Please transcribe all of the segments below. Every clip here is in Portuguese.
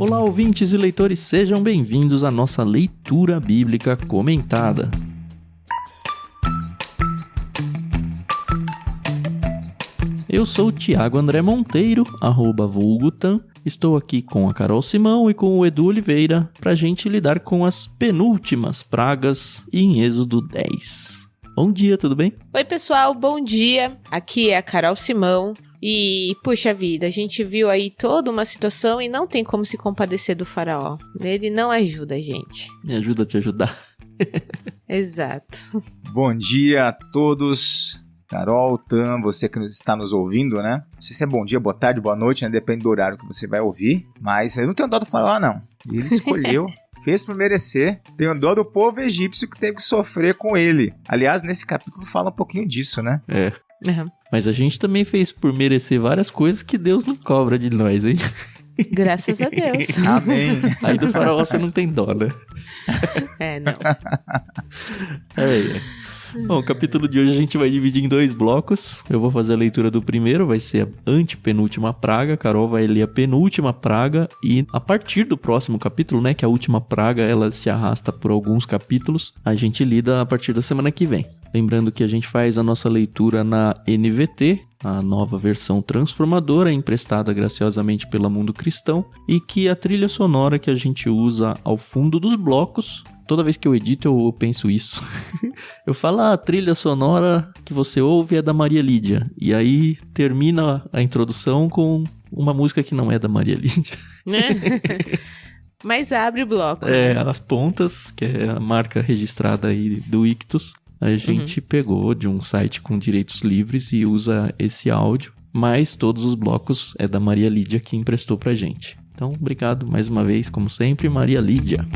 Olá, ouvintes e leitores, sejam bem-vindos à nossa leitura bíblica comentada. Eu sou o Thiago André Monteiro, @vulgutan. Estou aqui com a Carol Simão e com o Edu Oliveira para a gente lidar com as penúltimas pragas em Êxodo 10. Bom dia, tudo bem? Oi, pessoal, bom dia. Aqui é a Carol Simão. E, puxa vida, a gente viu aí toda uma situação e não tem como se compadecer do faraó. Ele não ajuda a gente. Me ajuda a te ajudar. Exato. Bom dia a todos. Carol, Tam, você que está nos ouvindo, né? Não sei se é bom dia, boa tarde, boa noite, né? Depende do horário que você vai ouvir. Mas eu não tenho dó do faraó, não. Ele escolheu, fez por merecer. Tenho dó do povo egípcio que teve que sofrer com ele. Aliás, nesse capítulo fala um pouquinho disso, né? É. Uhum. Mas a gente também fez por merecer várias coisas que Deus não cobra de nós, hein? Graças a Deus. Amém. Aí do faraó você não tem dó, né? Não. É. Bom, o capítulo de hoje a gente vai dividir em 2 blocos. Eu vou fazer a leitura do primeiro, vai ser a antepenúltima praga. A Carol vai ler a penúltima praga. E a partir do próximo capítulo, né, que a última praga, ela se arrasta por alguns capítulos, a gente lida a partir da semana que vem. Lembrando que a gente faz a nossa leitura na NVT, a nova versão transformadora, emprestada graciosamente pela Mundo Cristão, e que a trilha sonora que a gente usa ao fundo dos blocos, toda vez que eu edito eu penso isso. Eu falo, a trilha sonora que você ouve é da Maria Lídia, e aí termina a introdução com uma música que não é da Maria Lídia. Mas abre o bloco. As pontas, que é a marca registrada aí do Ictus, a gente pegou de um site com direitos livres e usa esse áudio, mas todos os blocos é da Maria Lídia que emprestou pra gente. Então, obrigado mais uma vez, como sempre, Maria Lídia.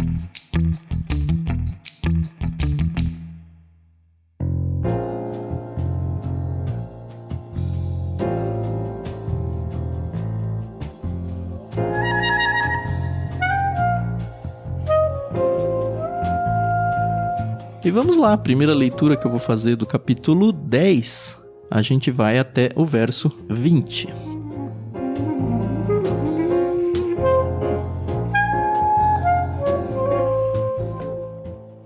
E vamos lá, a primeira leitura que eu vou fazer do capítulo 10, a gente vai até o verso 20.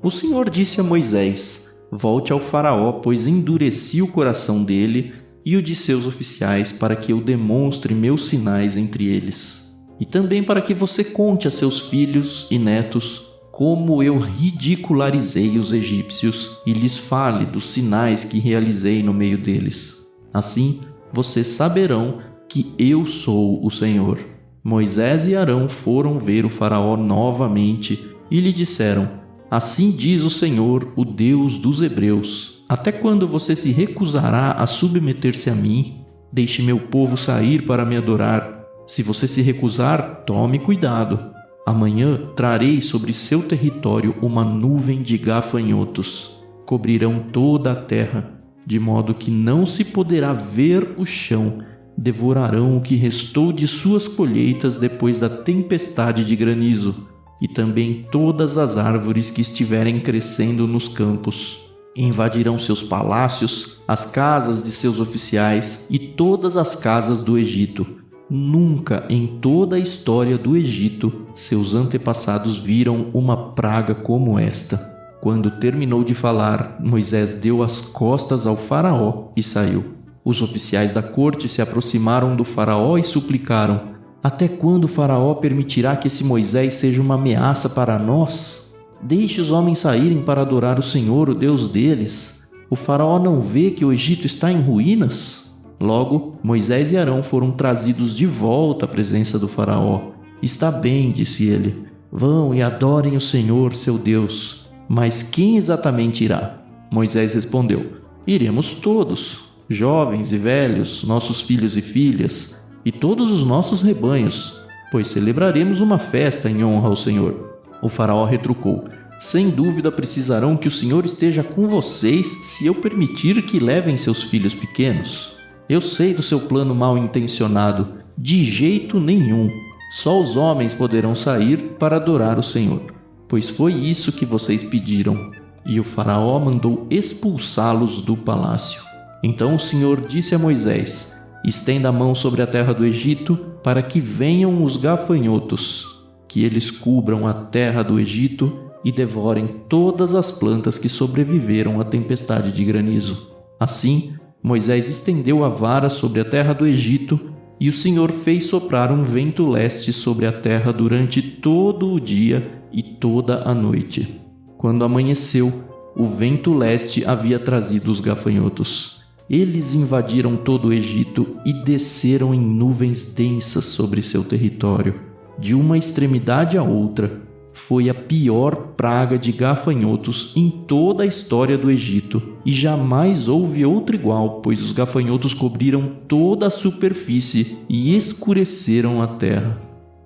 O Senhor disse a Moisés: volte ao faraó, pois endureci o coração dele e o de seus oficiais, para que eu demonstre meus sinais entre eles. E também para que você conte a seus filhos e netos como eu ridicularizei os egípcios e lhes fale dos sinais que realizei no meio deles. Assim, vocês saberão que eu sou o Senhor. Moisés e Arão foram ver o faraó novamente e lhe disseram: assim diz o Senhor, o Deus dos hebreus: até quando você se recusará a submeter-se a mim? Deixe meu povo sair para me adorar. Se você se recusar, tome cuidado. Amanhã trarei sobre seu território uma nuvem de gafanhotos. Cobrirão toda a terra, de modo que não se poderá ver o chão. Devorarão o que restou de suas colheitas depois da tempestade de granizo, e também todas as árvores que estiverem crescendo nos campos. Invadirão seus palácios, as casas de seus oficiais e todas as casas do Egito. Nunca em toda a história do Egito seus antepassados viram uma praga como esta. Quando terminou de falar, Moisés deu as costas ao faraó e saiu. Os oficiais da corte se aproximaram do faraó e suplicaram: até quando o faraó permitirá que esse Moisés seja uma ameaça para nós? Deixe os homens saírem para adorar o Senhor, o Deus deles. O faraó não vê que o Egito está em ruínas? Logo, Moisés e Arão foram trazidos de volta à presença do faraó. Está bem, disse ele. Vão e adorem o Senhor, seu Deus. Mas quem exatamente irá? Moisés respondeu: iremos todos, jovens e velhos, nossos filhos e filhas, e todos os nossos rebanhos, pois celebraremos uma festa em honra ao Senhor. O faraó retrucou: sem dúvida precisarão que o Senhor esteja com vocês se eu permitir que levem seus filhos pequenos. Eu sei do seu plano mal intencionado. De jeito nenhum. Só os homens poderão sair para adorar o Senhor, pois foi isso que vocês pediram. E o faraó mandou expulsá-los do palácio. Então o Senhor disse a Moisés: estenda a mão sobre a terra do Egito, para que venham os gafanhotos. que eles cubram a terra do Egito e devorem todas as plantas que sobreviveram à tempestade de granizo. Assim, Moisés estendeu a vara sobre a terra do Egito e o Senhor fez soprar um vento leste sobre a terra durante todo o dia e toda a noite. Quando amanheceu, o vento leste havia trazido os gafanhotos. Eles invadiram todo o Egito e desceram em nuvens densas sobre seu território. De uma extremidade à outra, foi a pior praga de gafanhotos em toda a história do Egito, e jamais houve outra igual, pois os gafanhotos cobriram toda a superfície e escureceram a terra.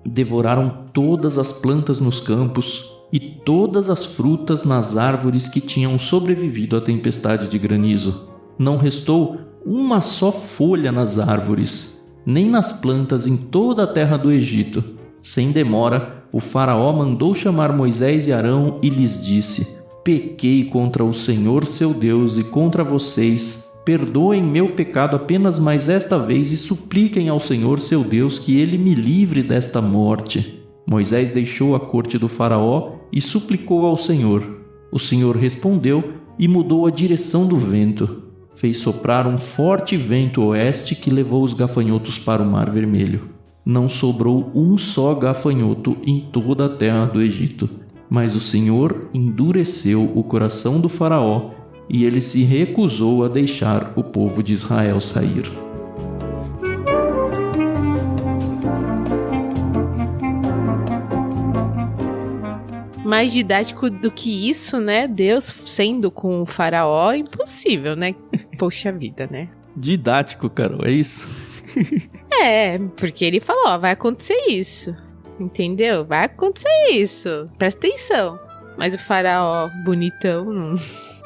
Devoraram todas as plantas nos campos e todas as frutas nas árvores que tinham sobrevivido à tempestade de granizo. Não restou uma só folha nas árvores, nem nas plantas em toda a terra do Egito. Sem demora, o faraó mandou chamar Moisés e Arão e lhes disse: pequei contra o Senhor seu Deus e contra vocês. Perdoem meu pecado apenas mais esta vez e supliquem ao Senhor seu Deus que ele me livre desta morte. Moisés deixou a corte do faraó e suplicou ao Senhor. O Senhor respondeu e mudou a direção do vento. Fez soprar um forte vento oeste que levou os gafanhotos para o Mar Vermelho. Não sobrou um só gafanhoto em toda a terra do Egito, mas o Senhor endureceu o coração do faraó e ele se recusou a deixar o povo de Israel sair. Mais didático do que isso, né? Deus sendo com o faraó, impossível, né? Poxa vida, né? Didático, Carol, é isso? É, porque ele falou, ó, vai acontecer isso, entendeu? Vai acontecer isso, presta atenção. Mas o faraó bonitão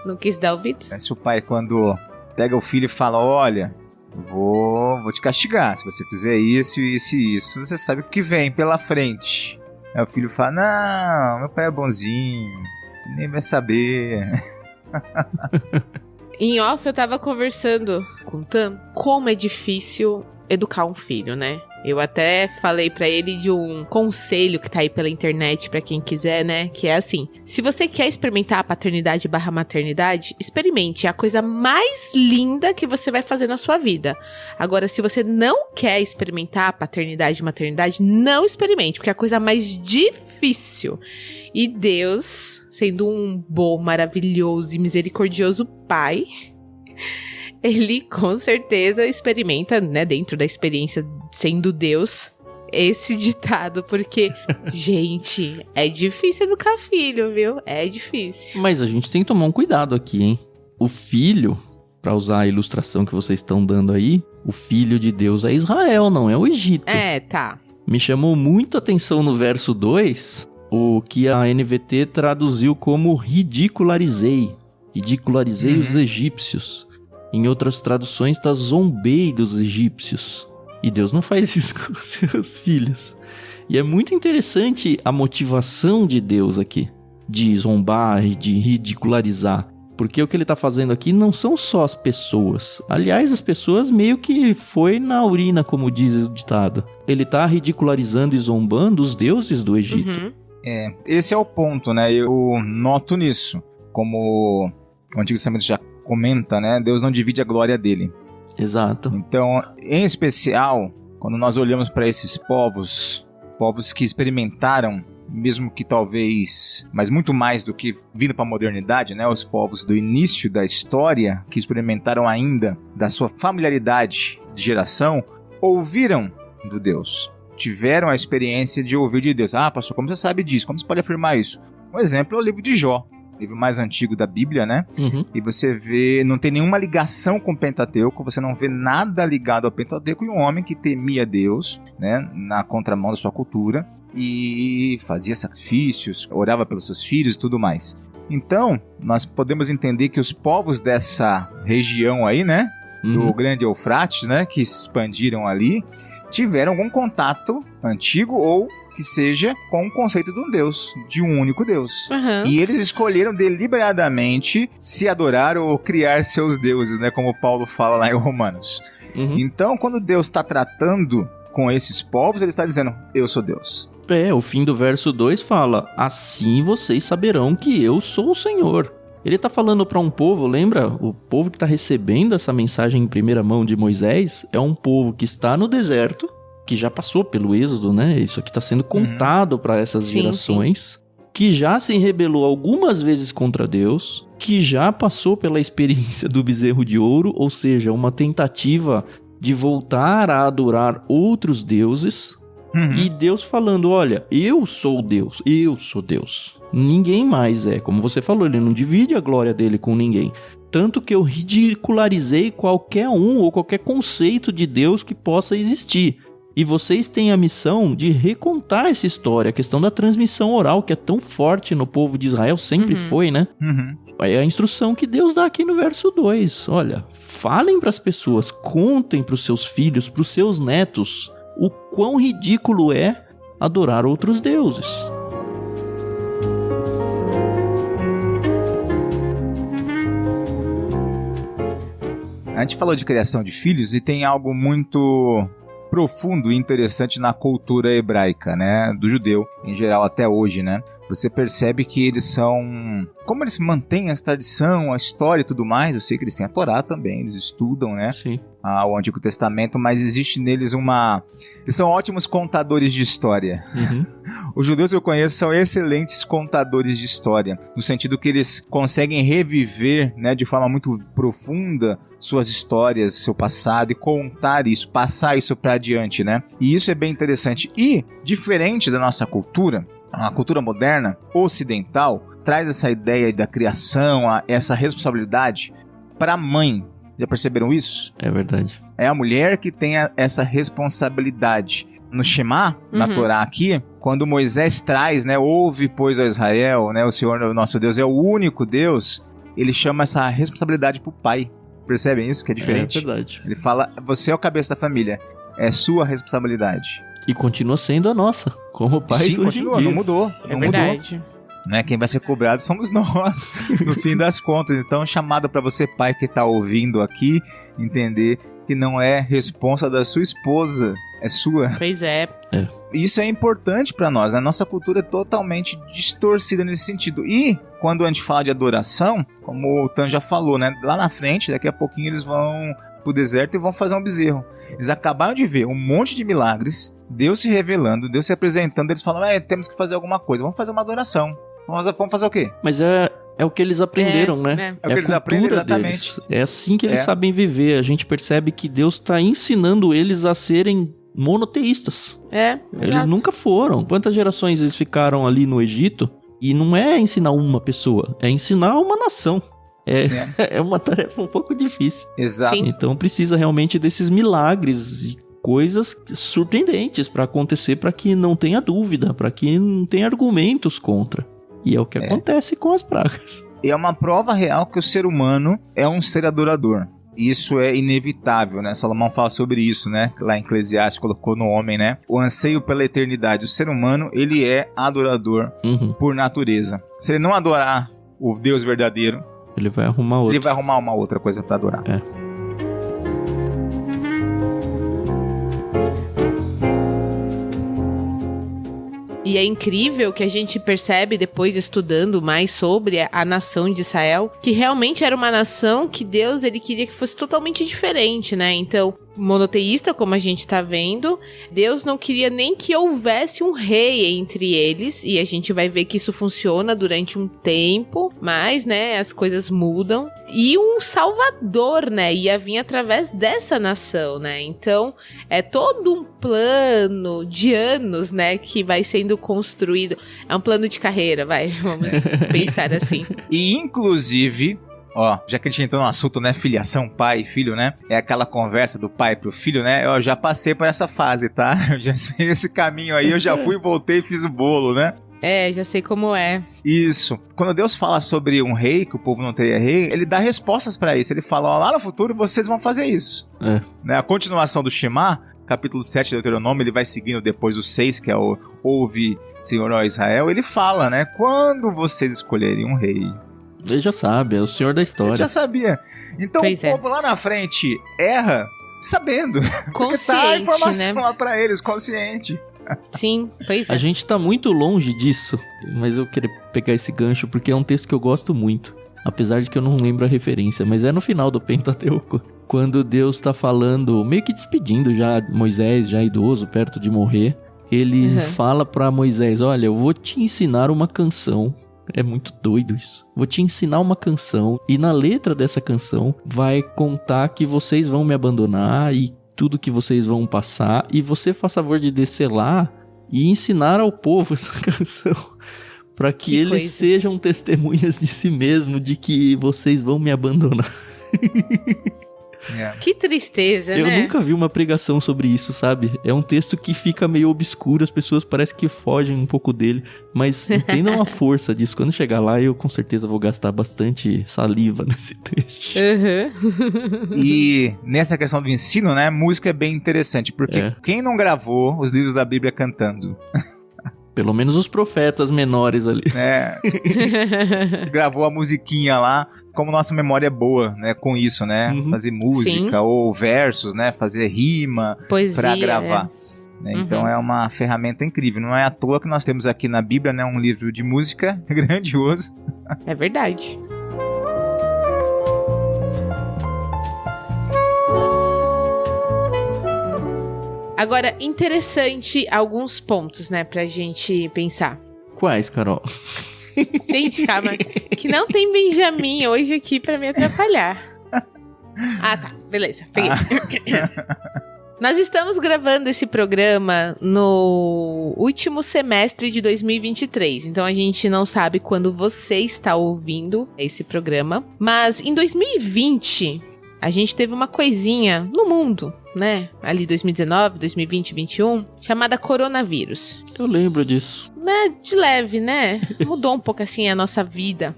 não quis dar ouvidos. Parece o pai quando pega o filho e fala, olha, vou te castigar, se você fizer isso, isso e isso, você sabe o que vem pela frente. Aí o filho fala, não, meu pai é bonzinho, nem vai saber. Em off eu tava conversando com o Tam, como é difícil educar um filho, né? Eu até falei pra ele de um conselho que tá aí pela internet pra quem quiser, né? Que é assim, se você quer experimentar a paternidade / maternidade, experimente, é a coisa mais linda que você vai fazer na sua vida. Agora, se você não quer experimentar a paternidade / maternidade, não experimente, porque é a coisa mais difícil. E Deus, sendo um bom, maravilhoso e misericordioso pai, ele com certeza experimenta, né, dentro da experiência sendo Deus, esse ditado, porque, gente, é difícil educar filho, viu? É difícil. Mas a gente tem que tomar um cuidado aqui, hein? O filho, pra usar a ilustração que vocês estão dando aí, o filho de Deus é Israel, não é o Egito. É, tá. Me chamou muito a atenção no verso 2, o que a NVT traduziu como ridicularizei. Ridicularizei os egípcios. Em outras traduções está zombei dos egípcios. E Deus não faz isso com os seus filhos. E é muito interessante a motivação de Deus aqui, de zombar e de ridicularizar. Porque o que ele está fazendo aqui não são só as pessoas. Aliás, as pessoas meio que foi na urina, como diz o ditado. Ele está ridicularizando e zombando os deuses do Egito. Uhum. É, esse é o ponto, né? Eu noto nisso. Como o Antigo Testamento já comenta, né? Deus não divide a glória dele. Exato. Então, em especial, quando nós olhamos para esses povos que experimentaram, mesmo que talvez, mas muito mais do que vindo para a modernidade, né? Os povos do início da história, que experimentaram ainda da sua familiaridade de geração, ouviram do Deus. Tiveram a experiência de ouvir de Deus. Ah, pastor, como você sabe disso? Como você pode afirmar isso? Um exemplo é o livro de Jó. Livro mais antigo da Bíblia, né? Uhum. E você vê, não tem nenhuma ligação com o Pentateuco, você não vê nada ligado ao Pentateuco, e um homem que temia Deus, né, na contramão da sua cultura, e fazia sacrifícios, orava pelos seus filhos e tudo mais. Então, nós podemos entender que os povos dessa região aí, né, do Grande Eufrates, né, que se expandiram ali, tiveram algum contato antigo ou que seja com o conceito de um Deus, de um único Deus. Uhum. E eles escolheram deliberadamente se adorar ou criar seus deuses, né? Como Paulo fala lá em Romanos. Então, quando Deus está tratando com esses povos, ele está dizendo, eu sou Deus. O fim do verso 2 fala: assim vocês saberão que eu sou o Senhor. Ele tá falando para um povo, lembra? O povo que tá recebendo essa mensagem em primeira mão de Moisés é um povo que está no deserto, que já passou pelo êxodo, né? Isso aqui tá sendo contado para essas gerações, que já se rebelou algumas vezes contra Deus, que já passou pela experiência do bezerro de ouro, ou seja, uma tentativa de voltar a adorar outros deuses. E Deus falando: olha, eu sou Deus, eu sou Deus. Ninguém mais é. Como você falou, ele não divide a glória dele com ninguém. Tanto que eu ridicularizei qualquer um ou qualquer conceito de Deus que possa existir. E vocês têm a missão de recontar essa história. A questão da transmissão oral, que é tão forte no povo de Israel, sempre foi, né? É a instrução que Deus dá aqui no verso 2. Olha, falem para as pessoas, contem para os seus filhos, para os seus netos, o quão ridículo é adorar outros deuses. A gente falou de criação de filhos e tem algo muito profundo e interessante na cultura hebraica, né? Do judeu, em geral, até hoje, né? Você percebe que eles são... Como eles mantêm a tradição, a história e tudo mais, eu sei que eles têm a Torá também, eles estudam, né? Sim. O Antigo Testamento, mas existe neles eles são ótimos contadores de história. Os judeus que eu conheço são excelentes contadores de história, no sentido que eles conseguem reviver, né, de forma muito profunda suas histórias, seu passado, e contar isso, passar isso para adiante, né? E isso é bem interessante. E, diferente da nossa cultura, a cultura moderna, ocidental, traz essa ideia da criação, essa responsabilidade para a mãe. Já perceberam isso? É verdade. É a mulher que tem essa responsabilidade. No Shema, na Torá aqui, quando Moisés traz, né, ouve, pois, a Israel, né, o Senhor, o nosso Deus, é o único Deus, ele chama essa responsabilidade pro pai. Percebem isso? Que é diferente? É verdade. Ele fala: você é o cabeça da família, é sua responsabilidade. E continua sendo a nossa, como pai. Sim, continua, não mudou. É verdade. Né? Quem vai ser cobrado somos nós, no fim das contas. Então, chamada para você, pai, que está ouvindo aqui, entender que não é responsa da sua esposa, é sua. Pois é. Isso é importante para nós. A nossa cultura é totalmente distorcida nesse sentido. E quando a gente fala de adoração, como o Tan já falou, né? Lá na frente, daqui a pouquinho eles vão pro deserto e vão fazer um bezerro. Eles acabaram de ver um monte de milagres, Deus se revelando, Deus se apresentando. Eles falam: temos que fazer alguma coisa, vamos fazer uma adoração. Vamos fazer o quê? Mas é o que eles aprenderam, né? É o que eles aprendem, exatamente. Deles. É assim que eles sabem viver. A gente percebe que Deus está ensinando eles a serem monoteístas. Eles nunca foram. Quantas gerações eles ficaram ali no Egito? E não é ensinar uma pessoa, é ensinar uma nação. É uma tarefa um pouco difícil. Exato. Sim. Então precisa realmente desses milagres e coisas surpreendentes para acontecer, para que não tenha dúvida, para que não tenha argumentos contra. E é o que acontece com as pragas. E é uma prova real que o ser humano é um ser adorador. Isso é inevitável, né? Salomão fala sobre isso, né? Lá em Eclesiastes colocou no homem, né? O anseio pela eternidade. O ser humano, ele é adorador por natureza. Se ele não adorar o Deus verdadeiro, ele vai arrumar outro. Ele vai arrumar uma outra coisa para adorar. E é incrível que a gente percebe depois, estudando mais sobre a nação de Israel, que realmente era uma nação que Deus ele queria que fosse totalmente diferente, né? Então, monoteísta, como a gente tá vendo, Deus não queria nem que houvesse um rei entre eles, e a gente vai ver que isso funciona durante um tempo, mas, né, as coisas mudam. E um salvador, né, ia vir através dessa nação, né? Então, é todo um plano de anos, né, que vai sendo construído. É um plano de carreira, vamos pensar assim. E, inclusive... já que a gente entrou no assunto, né, filiação, pai e filho, né, é aquela conversa do pai pro filho, né, eu já passei por essa fase, tá, eu já fiz esse caminho aí, eu já fui, voltei e fiz o bolo, né. Já sei como é. Isso. Quando Deus fala sobre um rei, que o povo não teria rei, ele dá respostas pra isso, ele fala, lá no futuro vocês vão fazer isso. Né, a continuação do Shema, capítulo 7 de Deuteronômio, ele vai seguindo depois o 6, que é o Ouve, Senhor, ó Israel, ele fala, né, quando vocês escolherem um rei, ele já sabe, é o senhor da história. Ele já sabia. Então pois o povo lá na frente erra sabendo. Porque tá a informação, né, lá pra eles, consciente. Sim, pois é. A gente tá muito longe disso, mas eu queria pegar esse gancho porque é um texto que eu gosto muito. Apesar de que eu não lembro a referência, mas é no final do Pentateuco. Quando Deus tá falando, meio que despedindo já Moisés, já idoso, perto de morrer. Ele fala pra Moisés, olha, eu vou te ensinar uma canção. É muito doido isso. Vou te ensinar uma canção e na letra dessa canção vai contar que vocês vão me abandonar e tudo que vocês vão passar. E você faz favor de descer lá e ensinar ao povo essa canção. Para que eles sejam testemunhas de si mesmo, de que vocês vão me abandonar. Que tristeza, Eu né? nunca vi uma pregação sobre isso, sabe? É um texto que fica meio obscuro, as pessoas parecem que fogem um pouco dele, mas entendam a força disso. Quando chegar lá, eu com certeza vou gastar bastante saliva nesse trecho. E nessa questão do ensino, né, música é bem interessante, porque quem não gravou os livros da Bíblia cantando? Pelo menos os profetas menores ali. Gravou a musiquinha lá, como nossa memória é boa, né, com isso, né? Fazer música, ou versos, né? Fazer rima, poesia, pra gravar. Então é uma ferramenta incrível. Não é à toa que nós temos aqui na Bíblia, né, um livro de música grandioso. É verdade. Agora, interessante alguns pontos, né, pra gente pensar. Quais, Carol? Gente, calma, que não tem Benjamin hoje aqui pra me atrapalhar. Ah, tá, beleza, peguei. Nós estamos gravando esse programa no último semestre de 2023, então a gente não sabe quando você está ouvindo esse programa, mas em 2020... a gente teve uma coisinha no mundo, né? Ali 2019, 2020, 2021, chamada coronavírus. Eu lembro disso. Né? De leve, né? Mudou um pouco assim a nossa vida.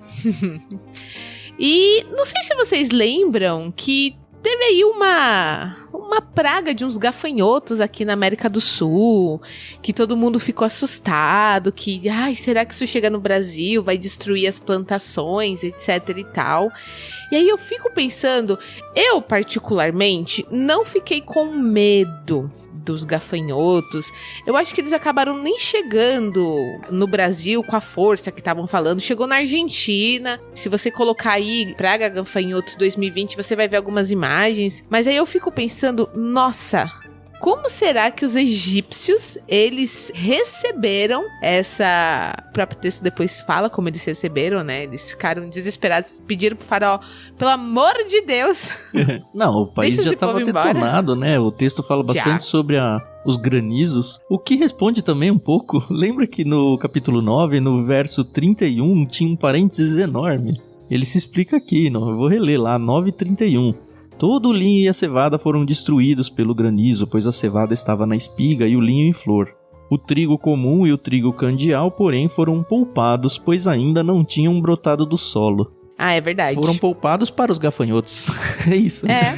E não sei se vocês lembram que teve aí uma praga de uns gafanhotos aqui na América do Sul, que todo mundo ficou assustado, que, ai, será que isso chega no Brasil, vai destruir as plantações, etc e tal. E aí eu fico pensando, eu particularmente não fiquei com medo dos gafanhotos. Eu acho que eles acabaram nem chegando no Brasil com a força que estavam falando. Chegou na Argentina. Se você colocar aí praga gafanhotos 2020, você vai ver algumas imagens. Mas aí eu fico pensando, nossa, como será que os egípcios, eles receberam essa... O próprio texto depois fala como eles receberam, né? Eles ficaram desesperados, pediram pro faraó, pelo amor de Deus. Não, o país já estava detonado, né? O texto fala bastante sobre os granizos, o que responde também um pouco. Lembra que no capítulo 9, no verso 31, tinha um parênteses enorme. Ele se explica aqui, não, eu vou reler lá, 9:31. Todo o linho e a cevada foram destruídos pelo granizo, pois a cevada estava na espiga e o linho em flor. O trigo comum e o trigo candial, porém, foram poupados, pois ainda não tinham brotado do solo. Ah, é verdade. Foram poupados para os gafanhotos. É isso. É.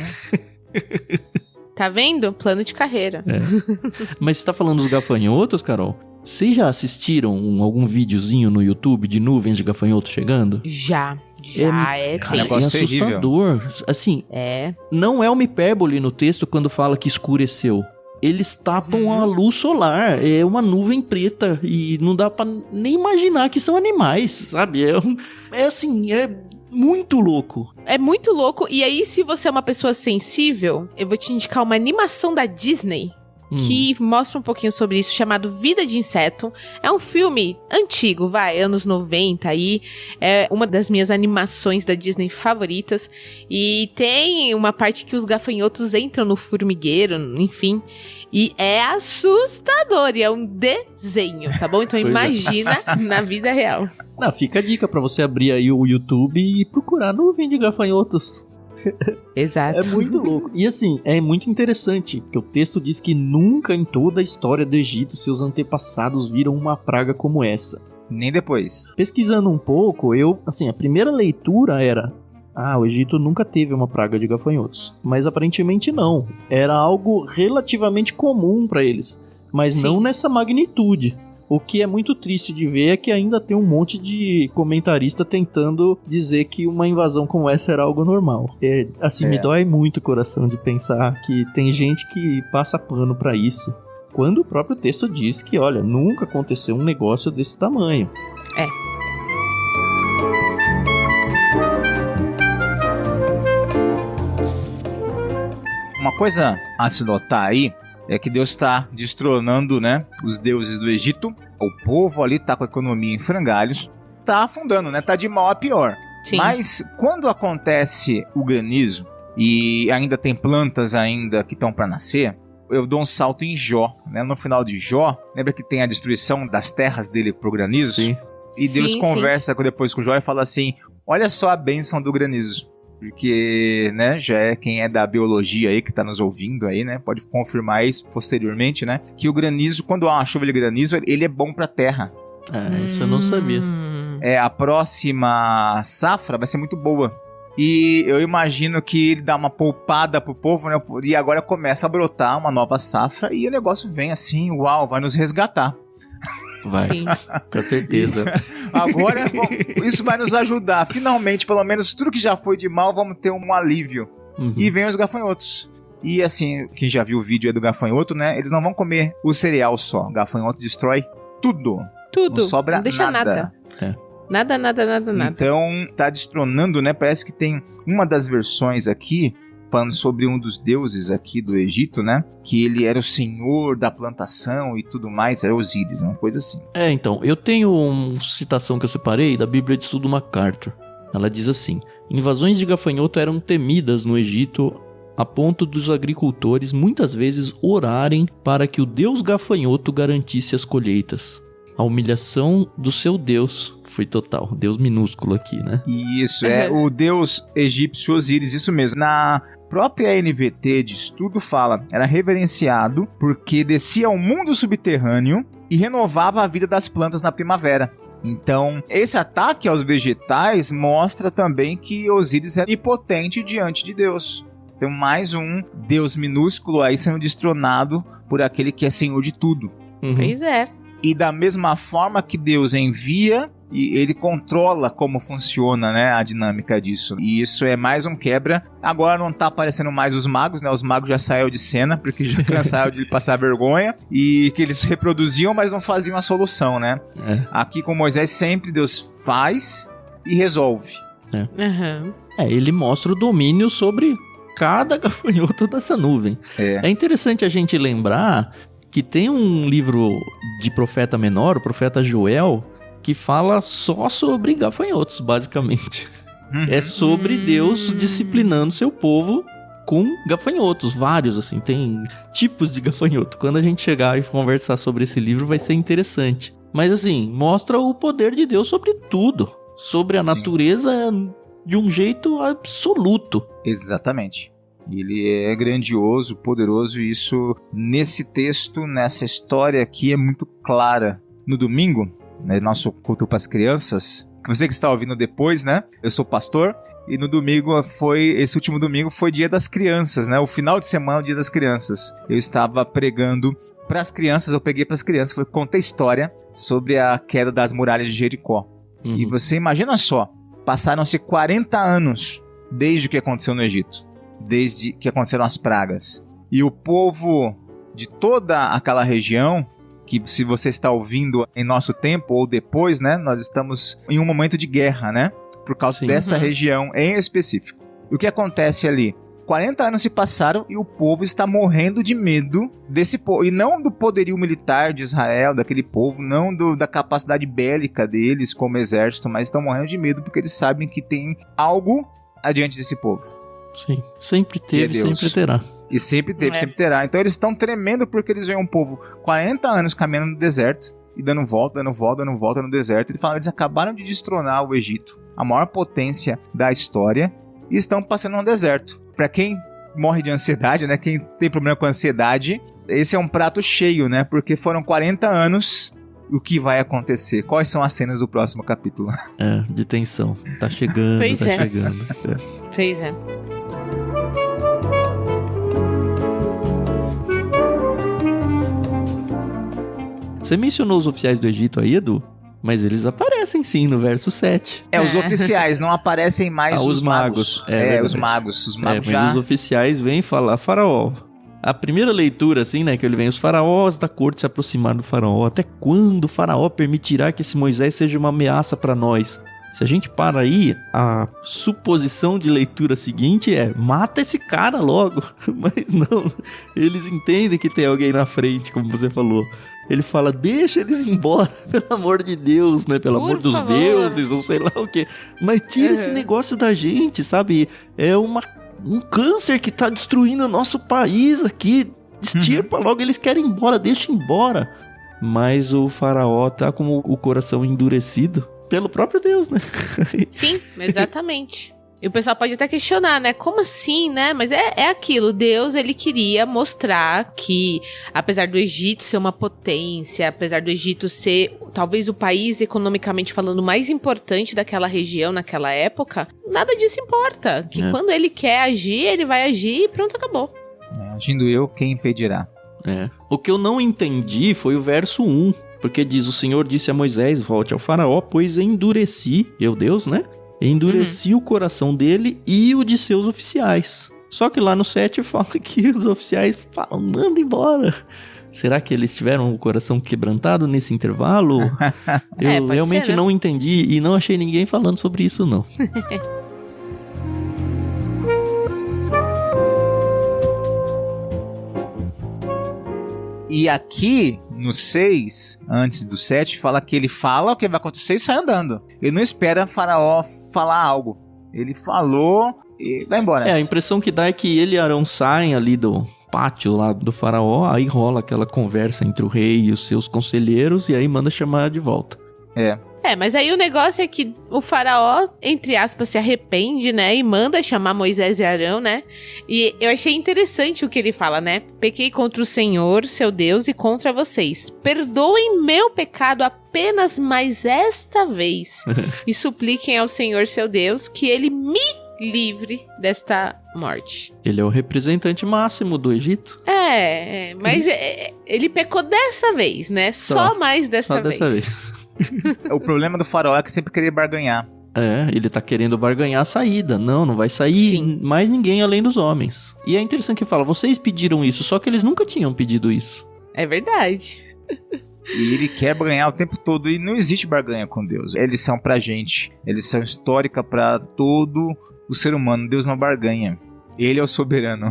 Tá vendo? Plano de carreira. É. Mas você tá falando dos gafanhotos, Carol? Vocês já assistiram algum videozinho no YouTube de nuvens de gafanhotos chegando? Já é cara, é assustador. Assim, não é uma hipérbole no texto quando fala que escureceu. Eles tapam a luz solar, é uma nuvem preta e não dá pra nem imaginar que são animais, sabe? É muito louco. É muito louco, e aí se você é uma pessoa sensível, eu vou te indicar uma animação da Disney que mostra um pouquinho sobre isso, chamado Vida de Inseto. É um filme antigo, anos 90 aí. É uma das minhas animações da Disney favoritas. E tem uma parte que os gafanhotos entram no formigueiro, enfim. E é assustador, e é um desenho, tá bom? Então imagina na vida real. Não, fica a dica pra você abrir aí o YouTube e procurar nuvem de gafanhotos. Exato. É muito louco. E assim, é muito interessante, porque o texto diz que nunca em toda a história do Egito seus antepassados viram uma praga como essa. Nem depois. Pesquisando um pouco, a primeira leitura era... o Egito nunca teve uma praga de gafanhotos. Mas aparentemente não. Era algo relativamente comum para eles. Mas não nessa magnitude. O que é muito triste de ver é que ainda tem um monte de comentarista tentando dizer que uma invasão como essa era algo normal. Me dói muito o coração de pensar que tem gente que passa pano pra isso. quando o próprio texto diz que, olha, nunca aconteceu um negócio desse tamanho. Uma coisa a se notar aí é que Deus está destronando, né, os deuses do Egito. O povo ali tá com a economia em frangalhos, tá afundando, né? Tá de mal a pior. Sim. Mas quando acontece o granizo e ainda tem plantas ainda que estão para nascer, eu dou um salto em Jó, né? No final de Jó, lembra que tem a destruição das terras dele pro granizo? Sim. E Deus Sim, conversa depois com Jó e fala assim, olha só a bênção do granizo. Porque, né, já é quem é da biologia aí, que tá nos ouvindo aí, né, pode confirmar isso posteriormente, né, que o granizo, quando há uma chuva de granizo, ele é bom pra terra. Isso eu não sabia. A próxima safra vai ser muito boa. E eu imagino que ele dá uma poupada pro povo, né, e agora começa a brotar uma nova safra e o negócio vem assim, uau, vai nos resgatar. Vai, Sim. com certeza. Agora, bom, isso vai nos ajudar. Finalmente, pelo menos, tudo que já foi de mal, vamos ter um alívio. Uhum. E vem os gafanhotos. E assim, quem já viu o vídeo aí do gafanhoto, né? Eles não vão comer o cereal só. O gafanhoto destrói tudo. Tudo. Não sobra Não deixa nada. Nada. Então, tá destronando, né? Parece que tem uma das versões aqui, falando sobre um dos deuses aqui do Egito, né? Que ele era o senhor da plantação e tudo mais, era Osíris, uma coisa assim. Então, eu tenho uma citação que eu separei da Bíblia de Estudo MacArthur. Ela diz assim: invasões de gafanhoto eram temidas no Egito a ponto dos agricultores muitas vezes orarem para que o deus gafanhoto garantisse as colheitas. A humilhação do seu deus foi total. Deus minúsculo aqui, né? Isso, é o deus egípcio Osíris, isso mesmo. Na própria NVT de estudo fala, era reverenciado porque descia ao mundo subterrâneo e renovava a vida das plantas na primavera. Então, esse ataque aos vegetais mostra também que Osíris era impotente diante de Deus. Então, mais um deus minúsculo aí sendo destronado por aquele que é senhor de tudo. Pois é. E da mesma forma que Deus envia, e ele controla como funciona, né, a dinâmica disso. E isso é mais um quebra. Agora não tá aparecendo mais os magos, né? Os magos já saíram de cena, porque já cansaram de passar vergonha. E que eles reproduziam, mas não faziam a solução, né? Aqui com Moisés sempre Deus faz e resolve. Ele mostra o domínio sobre cada gafanhoto dessa nuvem. É interessante a gente lembrar que tem um livro de profeta menor, o profeta Joel, que fala só sobre gafanhotos, basicamente. É sobre Deus disciplinando seu povo com gafanhotos, vários, assim, tem tipos de gafanhoto. Quando a gente chegar e conversar sobre esse livro vai ser interessante. Mas assim, mostra o poder de Deus sobre tudo, sobre a natureza de um jeito absoluto. Exatamente. Ele é grandioso, poderoso, e isso nesse texto, nessa história aqui é muito clara. No domingo, né, nosso culto para as crianças, que você que está ouvindo depois, né? Eu sou pastor e no domingo esse último domingo foi Dia das Crianças, né? O final de semana, o Dia das Crianças. Eu estava pregando para as crianças, eu preguei para as crianças, contei história sobre a queda das muralhas de Jericó. E você imagina só, passaram-se 40 anos desde o que aconteceu no Egito. Desde que aconteceram as pragas. E o povo de toda aquela região, que se você está ouvindo em nosso tempo ou depois, né, nós estamos em um momento de guerra, né, por causa dessa região em específico. E o que acontece ali? 40 anos se passaram e o povo está morrendo de medo desse povo. E não do poderio militar de Israel, daquele povo, não da capacidade bélica deles como exército, mas estão morrendo de medo porque eles sabem que tem algo adiante desse povo. Sim, sempre teve, sempre terá. E sempre teve, sempre terá. Então eles estão tremendo porque eles veem um povo 40 anos caminhando no deserto e dando volta no deserto. Eles acabaram de destronar o Egito, a maior potência da história, e estão passando no deserto. Para quem morre de ansiedade, né? Quem tem problema com ansiedade, esse é um prato cheio, né? Porque foram 40 anos. O que vai acontecer? Quais são as cenas do próximo capítulo? De tensão. Tá chegando, chegando. Pois é. Você mencionou os oficiais do Egito aí, Edu? Mas eles aparecem sim no verso 7. Os oficiais, não aparecem mais os magos. Os magos já... Mas os oficiais vêm falar: Faraó, A primeira leitura, assim, né, que ele vem, os faraós da corte se aproximaram do faraó. Até quando o faraó permitirá que esse Moisés seja uma ameaça para nós? Se a gente para aí, a suposição de leitura seguinte é, mata esse cara logo. Mas não, eles entendem que tem alguém na frente, como você falou. Ele fala, deixa eles embora, pelo amor de Deus, né? Pelo amor dos deuses, ou sei lá o quê. Mas tira esse negócio da gente, sabe? É um câncer que tá destruindo o nosso país aqui. Estirpa logo, eles querem ir embora, deixa embora. Mas o faraó tá com o coração endurecido pelo próprio Deus, né? Sim, exatamente. E o pessoal pode até questionar, né? Como assim, né? Mas é aquilo. Deus, ele queria mostrar que, apesar do Egito ser uma potência, apesar do Egito ser talvez o país economicamente falando mais importante daquela região naquela época, nada disso importa. Que quando ele quer agir, ele vai agir e pronto, acabou. Agindo eu, quem impedirá? O que eu não entendi foi o verso 1. Porque diz, o Senhor disse a Moisés, volte ao faraó, pois endureci, eu Deus, né? Endureci o coração dele e o de seus oficiais. Só que lá no 7 fala que os oficiais falam, manda embora. Será que eles tiveram o coração quebrantado nesse intervalo? Eu realmente ser, né? não entendi e não achei ninguém falando sobre isso, não. E aqui, no 6, antes do 7, fala que ele fala o que vai acontecer e sai andando. Ele não espera o faraó falar algo. Ele falou e vai embora. A impressão que dá é que ele e Arão saem ali do pátio lá do faraó, aí rola aquela conversa entre o rei e os seus conselheiros, e aí manda chamar de volta. Mas aí o negócio é que o faraó, entre aspas, se arrepende, né? E manda chamar Moisés e Arão, né? E eu achei interessante o que ele fala, né? Pequei contra o Senhor, seu Deus, e contra vocês. Perdoem meu pecado apenas mais esta vez. E supliquem ao Senhor, seu Deus, que ele me livre desta morte. Ele é o representante máximo do Egito. Mas ele pecou dessa vez, né? Só mais dessa vez. O problema do faraó é que sempre queria barganhar. Ele tá querendo barganhar a saída. Não vai sair mais ninguém além dos homens. E é interessante que fala, vocês pediram isso, só que eles nunca tinham pedido isso. É verdade. E ele quer barganhar o tempo todo e não existe barganha com Deus. Eles são pra gente, eles são histórica pra todo o ser humano. Deus não barganha. Ele é o soberano.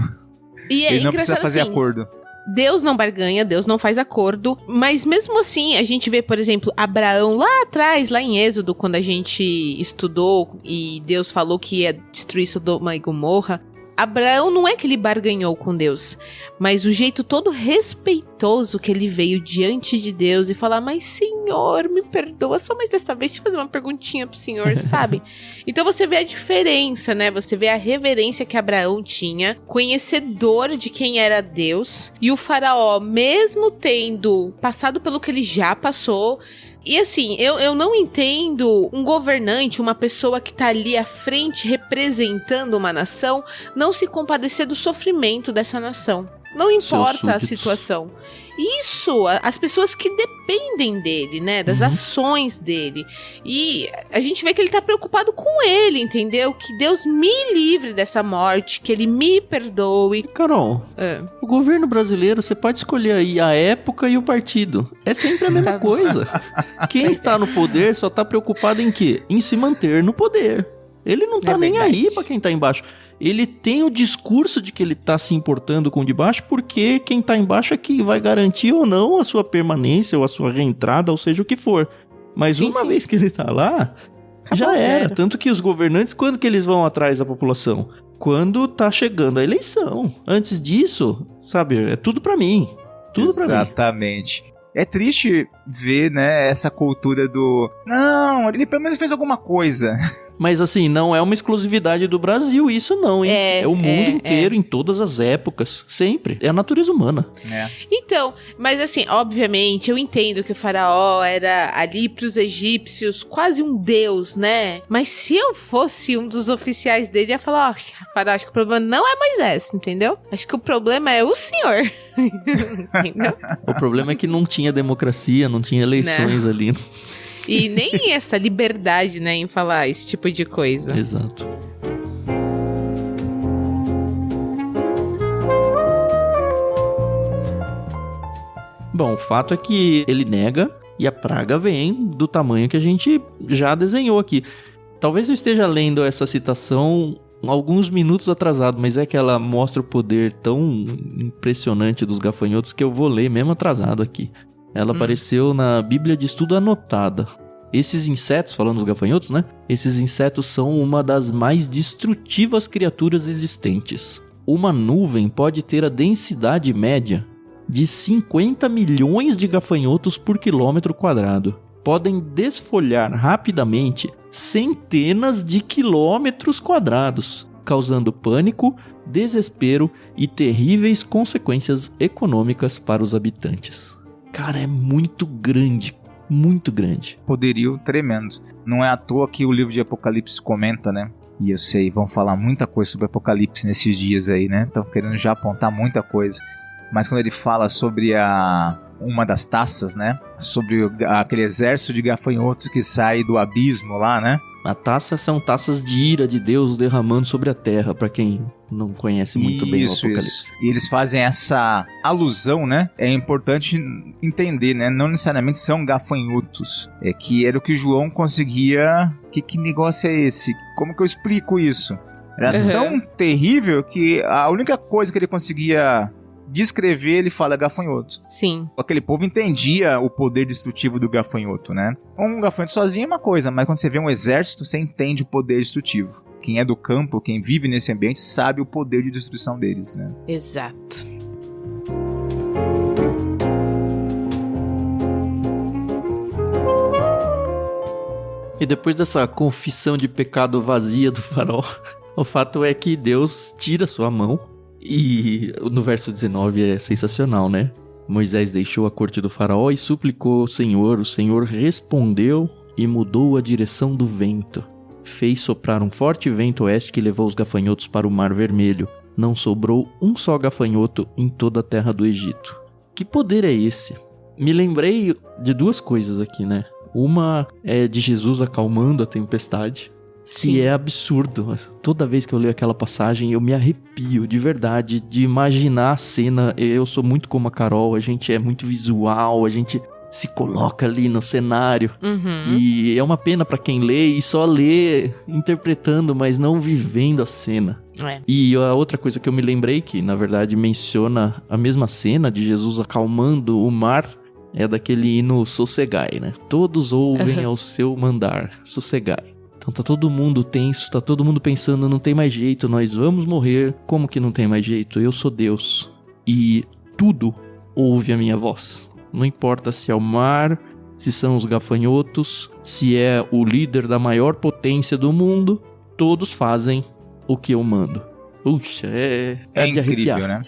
Ele não precisa fazer acordo. Deus não barganha, Deus não faz acordo, mas mesmo assim, a gente vê, por exemplo, Abraão lá atrás, lá em Êxodo, quando a gente estudou e Deus falou que ia destruir Sodoma e Gomorra, Abraão não é que ele barganhou com Deus, mas o jeito todo respeitoso que ele veio diante de Deus e falar, mas Senhor, me perdoa só mais dessa vez, deixa eu fazer uma perguntinha pro Senhor, sabe? Então você vê a diferença, né? Você vê a reverência que Abraão tinha, conhecedor de quem era Deus, e o faraó, mesmo tendo passado pelo que ele já passou. E assim, eu não entendo um governante, uma pessoa que tá ali à frente representando uma nação, não se compadecer do sofrimento dessa nação. Não importa a situação. Isso, as pessoas que dependem dele, né? Das ações dele. E a gente vê que ele tá preocupado com ele, entendeu? Que Deus me livre dessa morte, que ele me perdoe. Carol, o governo brasileiro, você pode escolher aí a época e o partido. É sempre a mesma coisa. Quem está no poder só tá preocupado em quê? Em se manter no poder. Ele não tá nem aí pra quem tá embaixo. Ele tem o discurso de que ele tá se importando com o de baixo, porque quem tá embaixo é que vai garantir ou não a sua permanência ou a sua reentrada, ou seja o que for. Mas uma vez que ele tá lá, já era. Tanto que os governantes, quando que eles vão atrás da população? Quando tá chegando a eleição. Antes disso, sabe, é tudo pra mim. Tudo pra mim. Exatamente. É triste ver, né, essa cultura do... Não, ele pelo menos fez alguma coisa. Mas assim, não é uma exclusividade do Brasil isso não, hein? É o mundo inteiro, em todas as épocas, sempre. É a natureza humana. Então, mas assim, obviamente, eu entendo que o faraó era ali pros egípcios quase um deus, né? Mas se eu fosse um dos oficiais dele, ia falar, faraó, acho que o problema não é Moisés, entendeu? Acho que o problema é o senhor. Entendeu? O problema é que não tinha democracia, não tinha eleições ali. E nem essa liberdade, né, em falar esse tipo de coisa. Exato. Bom, o fato é que ele nega e a praga vem do tamanho que a gente já desenhou aqui. Talvez eu esteja lendo essa citação alguns minutos atrasado, mas é que ela mostra o poder tão impressionante dos gafanhotos que eu vou ler mesmo atrasado aqui. Ela apareceu na Bíblia de Estudo Anotada. Esses insetos, falando dos gafanhotos, né? Esses insetos são uma das mais destrutivas criaturas existentes. Uma nuvem pode ter a densidade média de 50 milhões de gafanhotos por quilômetro quadrado. Podem desfolhar rapidamente centenas de quilômetros quadrados, causando pânico, desespero e terríveis consequências econômicas para os habitantes. Cara, é muito grande, muito grande. Poderio tremendo. Não é à toa que o livro de Apocalipse comenta, né? E eu sei, vão falar muita coisa sobre Apocalipse nesses dias aí, né? Estão querendo já apontar muita coisa. Mas quando ele fala sobre uma das taças, né? Sobre aquele exército de gafanhotos que sai do abismo lá, né? A taça são taças de ira de Deus derramando sobre a terra, pra quem não conhece muito bem o Apocalipse. Isso. E eles fazem essa alusão, né? É importante entender, né? Não necessariamente são gafanhotos. É que era o que João conseguia... Que negócio é esse? Como que eu explico isso? Era tão terrível que a única coisa que ele conseguia descrever, ele fala gafanhoto. Sim. Aquele povo entendia o poder destrutivo do gafanhoto, né? Um gafanhoto sozinho é uma coisa, mas quando você vê um exército, você entende o poder destrutivo. Quem é do campo, quem vive nesse ambiente, sabe o poder de destruição deles, né? Exato. E depois dessa confissão de pecado vazia do faraó, o fato é que Deus tira sua mão. E no verso 19 é sensacional, né? Moisés deixou a corte do faraó e suplicou ao Senhor. O Senhor respondeu e mudou a direção do vento. Fez soprar um forte vento oeste que levou os gafanhotos para o Mar Vermelho. Não sobrou um só gafanhoto em toda a terra do Egito. Que poder é esse? Me lembrei de duas coisas aqui, né? Uma é de Jesus acalmando a tempestade. Sim. Que é absurdo. Toda vez que eu leio aquela passagem, eu me arrepio de verdade de imaginar a cena. Eu sou muito como a Carol, a gente é muito visual, a gente se coloca ali no cenário. E é uma pena pra quem lê e só lê interpretando, mas não vivendo a cena. E a outra coisa que eu me lembrei, que na verdade menciona a mesma cena de Jesus acalmando o mar, é daquele hino Sossegai, né? Todos ouvem ao seu mandar, sossegai. Então tá todo mundo tenso, tá todo mundo pensando, não tem mais jeito, nós vamos morrer. Como que não tem mais jeito? Eu sou Deus. E tudo ouve a minha voz. Não importa se é o mar, se são os gafanhotos, se é o líder da maior potência do mundo, todos fazem o que eu mando. Puxa, é de incrível, arrepiar. né?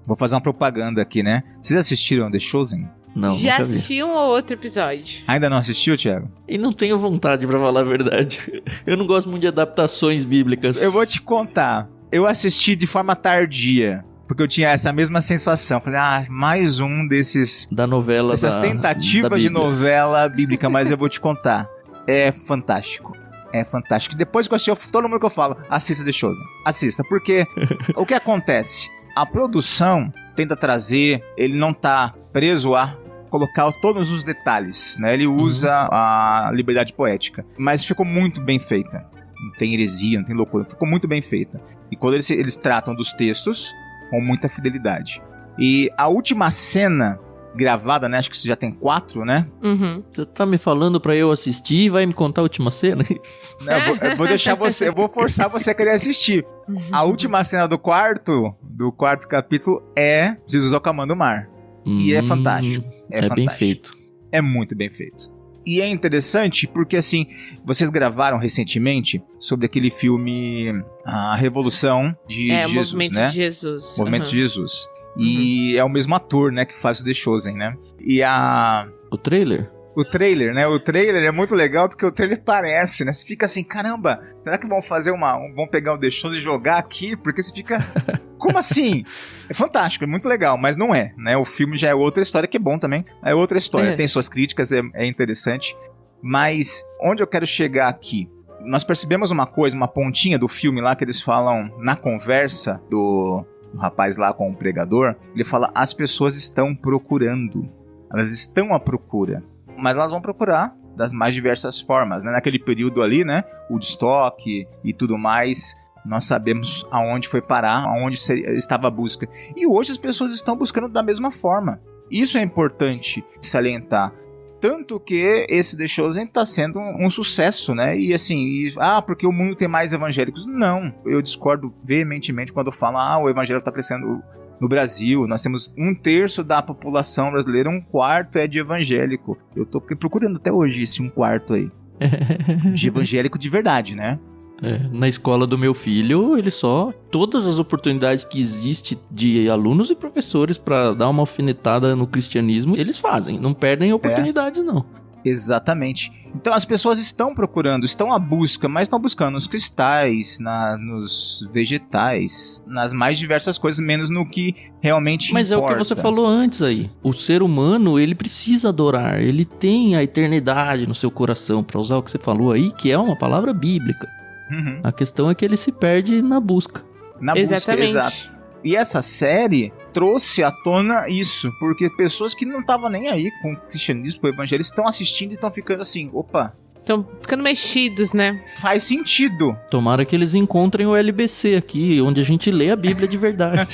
Vou fazer uma propaganda aqui, né? Vocês assistiram The Chosen? Não, Já nunca vi. assisti um ou outro episódio. Ainda não assistiu, Thiago? E não tenho vontade, pra falar a verdade. Eu não gosto muito de adaptações bíblicas. Eu vou te contar. Eu assisti de forma tardia, porque eu tinha essa mesma sensação. Falei, mais um desses... Da novela Essas da tentativas de Bíblia. novela bíblica, mas eu vou te contar. É fantástico. É fantástico. Depois que eu assisti, todo mundo que eu falo, assista The Chosen. Assista, porque o que acontece? A produção tenta trazer, ele não tá preso a colocar todos os detalhes, né? Ele usa a liberdade poética, mas ficou muito bem feita. Não tem heresia, não tem loucura, ficou muito bem feita. E quando eles tratam dos textos com muita fidelidade. E a última cena gravada, né? Acho que já tem 4, né? Você tá me falando pra eu assistir e vai me contar a última cena? Eu vou deixar você, eu vou forçar você a querer assistir. A última cena do quarto capítulo é Jesus acalmando o mar. E é fantástico. É fantástico. Bem feito. É muito bem feito. E é interessante porque, assim, vocês gravaram recentemente sobre aquele filme A Revolução de Jesus, o Movimento né? de Jesus. Movimento de Jesus. E é o mesmo ator, né, que faz o The Chosen, né? E O trailer? o trailer, né? O trailer é muito legal porque o trailer parece, né? Você fica assim, caramba, será que vão fazer vão pegar o The Chosen e jogar aqui? Porque você fica... Como assim? É fantástico, é muito legal, mas não é, né? O filme já é outra história, que é bom também. É outra história, tem suas críticas, é interessante. Mas onde eu quero chegar aqui? Nós percebemos uma coisa, uma pontinha do filme lá, que eles falam na conversa do rapaz lá com o pregador. Ele fala, as pessoas estão procurando. Elas estão à procura. Mas elas vão procurar das mais diversas formas, né? Naquele período ali, né? O Woodstock e tudo mais, nós sabemos aonde foi parar, aonde estava a busca. E hoje as pessoas estão buscando da mesma forma. Isso é importante salientar. Tanto que esse The Chosen está sendo um sucesso, né? E assim, porque o mundo tem mais evangélicos. Não, eu discordo veementemente quando falam, o evangelho está crescendo no Brasil. Nós temos 1/3 da população brasileira, 1/4 é de evangélico. Eu estou procurando até hoje esse 1/4 aí. De evangélico de verdade, né? Na escola do meu filho, todas as oportunidades que existem de alunos e professores para dar uma alfinetada no cristianismo, eles fazem, não perdem oportunidades não. Exatamente. Então as pessoas estão procurando, estão à busca, mas estão buscando nos cristais, nos vegetais, nas mais diversas coisas, menos no que realmente Mas importa. É o que você falou antes aí. O ser humano, ele precisa adorar, ele tem a eternidade no seu coração, para usar o que você falou aí, que é uma palavra bíblica. Uhum. A questão é que ele se perde na busca. Exatamente. Exato. E essa série trouxe à tona isso, porque pessoas que não estavam nem aí com o cristianismo, com o evangelho, estão assistindo e estão ficando assim, opa, Estão ficando mexidos, né? faz sentido. Tomara que eles encontrem o LBC aqui, onde a gente lê a Bíblia de verdade.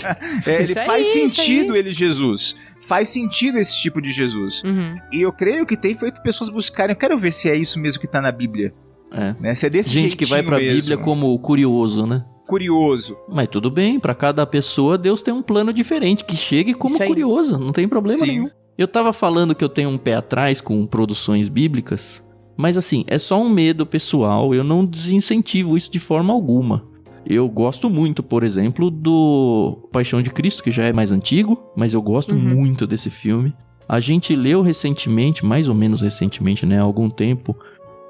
Ele Isso faz aí, sentido, isso aí. ele Jesus. Faz sentido esse tipo de Jesus. Uhum. E eu creio que tem feito pessoas buscarem, eu quero ver se é isso mesmo que tá na Bíblia. Né? Se é desse Gente que vai pra mesmo. Bíblia como curioso, né? Curioso. Mas tudo bem, pra cada pessoa Deus tem um plano diferente, que chegue como Isso aí. curioso, não tem problema Sim. nenhum. Eu tava falando que eu tenho um pé atrás com produções bíblicas, mas assim, é só um medo pessoal, eu não desincentivo isso de forma alguma. Eu gosto muito, por exemplo, do Paixão de Cristo, que já é mais antigo, mas eu gosto muito desse filme. A gente leu recentemente, mais ou menos recentemente, né, há algum tempo,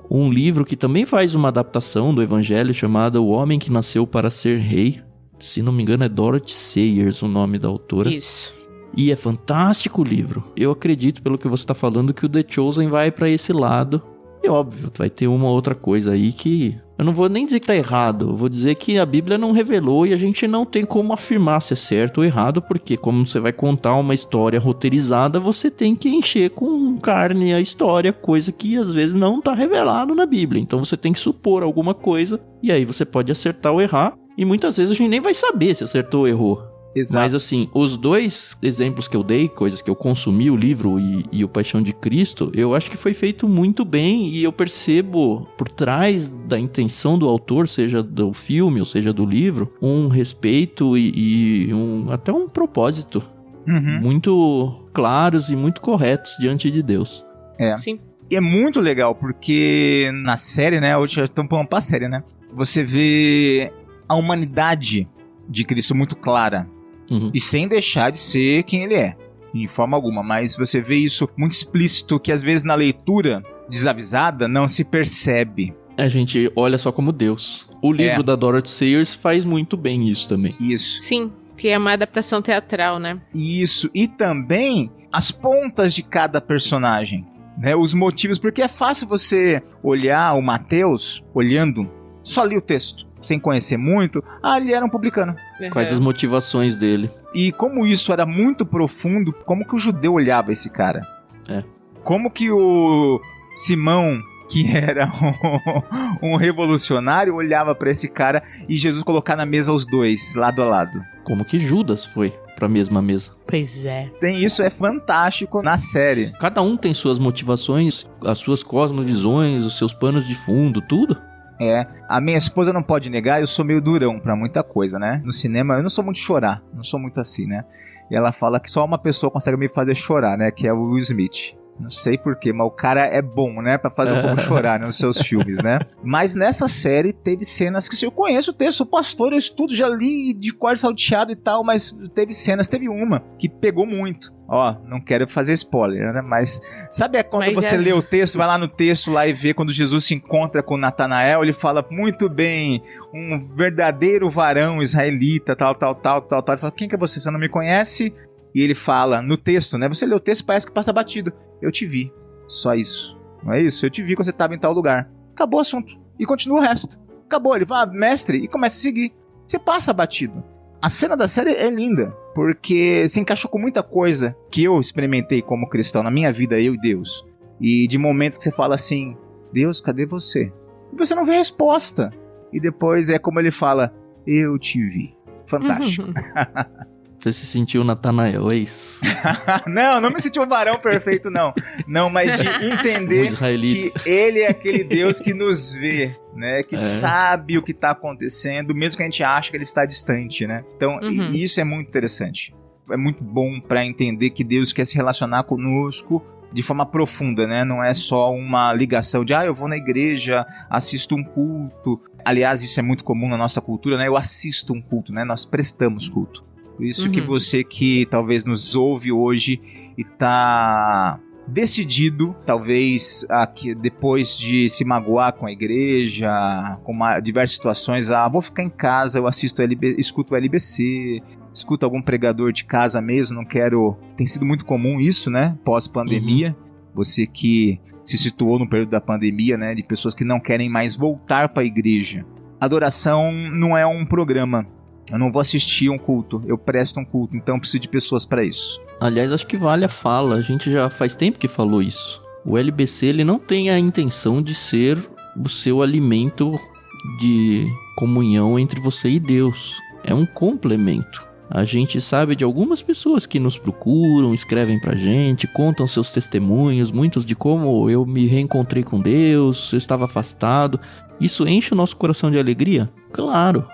um livro que também faz uma adaptação do Evangelho chamado O Homem que Nasceu para Ser Rei. Se não me engano é Dorothy Sayers o nome da autora. Isso. E é fantástico o livro. Eu acredito, pelo que você está falando, que o The Chosen vai para esse lado. E óbvio, vai ter uma outra coisa aí que... Eu não vou nem dizer que tá errado, eu vou dizer que a Bíblia não revelou e a gente não tem como afirmar se é certo ou errado, porque como você vai contar uma história roteirizada, você tem que encher com carne a história, coisa que às vezes não tá revelado na Bíblia. Então você tem que supor alguma coisa e aí você pode acertar ou errar, e muitas vezes a gente nem vai saber se acertou ou errou. Exato. Mas assim, os dois exemplos que eu dei, coisas que eu consumi, o livro e o Paixão de Cristo, eu acho que foi feito muito bem e eu percebo por trás da intenção do autor, seja do filme ou seja do livro, um respeito e até um propósito muito claros e muito corretos diante de Deus. Sim. E é muito legal, porque na série, né, hoje estamos falando pra série, né, você vê a humanidade de Cristo muito clara. E sem deixar de ser quem ele é, em forma alguma. Mas você vê isso muito explícito, que às vezes na leitura desavisada não se percebe. A gente olha só como Deus. O livro da Dorothy Sayers faz muito bem isso também. Isso. Sim, que é uma adaptação teatral, né? Isso. E também as pontas de cada personagem, né? Os motivos, porque é fácil você olhar o Mateus, olhando, só li o texto, sem conhecer muito. Ele era um publicano. Quais as motivações dele. E como isso era muito profundo, como que o judeu olhava esse cara? Como que o Simão, que era um revolucionário, olhava pra esse cara e Jesus colocar na mesa os dois, lado a lado? Como que Judas foi pra mesma mesa. Pois é. Tem isso, é fantástico na série. Cada um tem suas motivações, as suas cosmovisões, os seus panos de fundo, tudo. A minha esposa não pode negar, eu sou meio durão pra muita coisa, né? No cinema, eu não sou muito de chorar, não sou muito assim, né? E ela fala que só uma pessoa consegue me fazer chorar, né? Que é o Will Smith. Não sei porquê, mas o cara é bom, né? Pra fazer o povo chorar, né, nos seus filmes, né? Mas nessa série teve cenas que eu conheço o texto, sou pastor, eu estudo, já li de cor salteado e tal, mas teve cenas, teve uma que pegou muito. Não quero fazer spoiler, né? Mas sabe quando você lê o texto, vai lá no texto lá e vê quando Jesus se encontra com Natanael, ele fala muito bem, um verdadeiro varão israelita, tal. Ele fala, quem que é você? Você não me conhece? E ele fala no texto, né? Você lê o texto e parece que passa batido. Eu te vi. Só isso. Não é isso? Eu te vi quando você estava em tal lugar. Acabou o assunto. E continua o resto. Acabou. Ele fala, mestre, e começa a seguir. Você passa batido. A cena da série é linda, porque se encaixa com muita coisa que eu experimentei como cristão na minha vida, eu e Deus. E de momentos que você fala assim, Deus, cadê você? E você não vê resposta. E depois é como ele fala, eu te vi. Fantástico. Você se sentiu Natanael, é isso? Não me senti um varão perfeito, não. Não, mas de entender que ele é aquele Deus que nos vê, né? Que sabe o que está acontecendo, mesmo que a gente ache que ele está distante, né? Então, isso é muito interessante. É muito bom para entender que Deus quer se relacionar conosco de forma profunda, né? Não é só uma ligação de, eu vou na igreja, assisto um culto. Aliás, isso é muito comum na nossa cultura, né? Eu assisto um culto, né? Nós prestamos culto. Por isso que você que talvez nos ouve hoje e tá decidido, talvez aqui, depois de se magoar com a igreja, com diversas situações, vou ficar em casa, eu escuto o LBC, escuto algum pregador de casa mesmo, não quero... Tem sido muito comum isso, né? Pós-pandemia. Você que se situou no período da pandemia, né? De pessoas que não querem mais voltar para a igreja. Adoração não é um programa. Eu não vou assistir um culto, eu presto um culto, então eu preciso de pessoas para isso. Aliás, acho que vale a fala, a gente já faz tempo que falou isso. O LBC, ele não tem a intenção de ser o seu alimento de comunhão entre você e Deus. É um complemento. A gente sabe de algumas pessoas que nos procuram, escrevem pra gente, contam seus testemunhos, muitos de como eu me reencontrei com Deus, eu estava afastado. Isso enche o nosso coração de alegria? Claro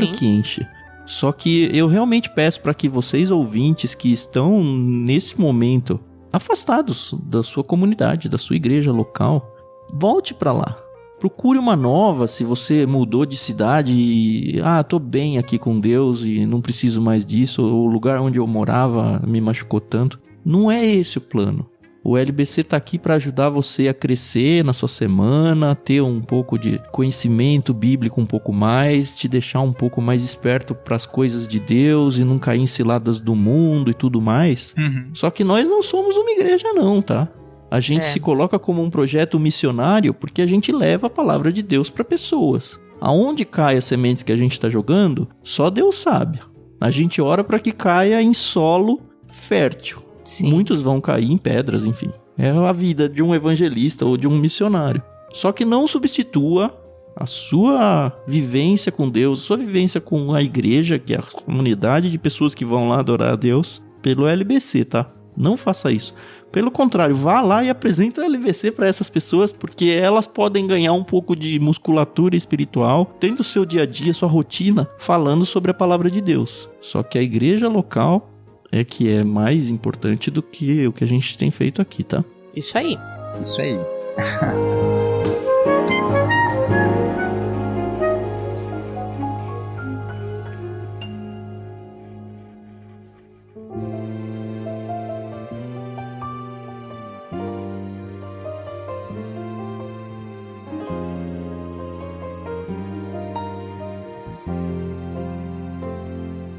Sim. que enche. Só que eu realmente peço para que vocês ouvintes que estão nesse momento afastados da sua comunidade, da sua igreja local, volte para lá. Procure uma nova, se você mudou de cidade e... tô bem aqui com Deus e não preciso mais disso, o lugar onde eu morava me machucou tanto. Não é esse o plano. O LBC tá aqui para ajudar você a crescer na sua semana, ter um pouco de conhecimento bíblico um pouco mais, te deixar um pouco mais esperto para as coisas de Deus e não cair em ciladas do mundo e tudo mais. Só que nós não somos uma igreja não, tá? A gente se coloca como um projeto missionário porque a gente leva a palavra de Deus para pessoas. Aonde cai as sementes que a gente está jogando, só Deus sabe. A gente ora para que caia em solo fértil. Sim. Muitos vão cair em pedras, enfim. É a vida de um evangelista ou de um missionário. Só que não substitua a sua vivência com Deus, a sua vivência com a igreja, que é a comunidade de pessoas que vão lá adorar a Deus, pelo LBC, tá? Não faça isso. Pelo contrário, vá lá e apresenta o LBC para essas pessoas, porque elas podem ganhar um pouco de musculatura espiritual, tendo o seu dia a dia, sua rotina, falando sobre a palavra de Deus. Só que a igreja local é que é mais importante do que o que a gente tem feito aqui, tá? Isso aí. Isso aí.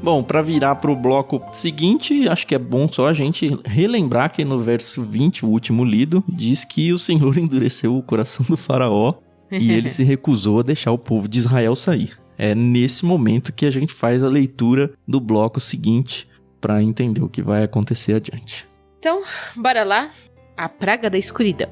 Bom, para virar pro bloco seguinte, acho que é bom só a gente relembrar que no verso 20, o último lido, diz que o Senhor endureceu o coração do faraó e ele se recusou a deixar o povo de Israel sair. É nesse momento que a gente faz a leitura do bloco seguinte para entender o que vai acontecer adiante. Então, bora lá. A praga da escuridão.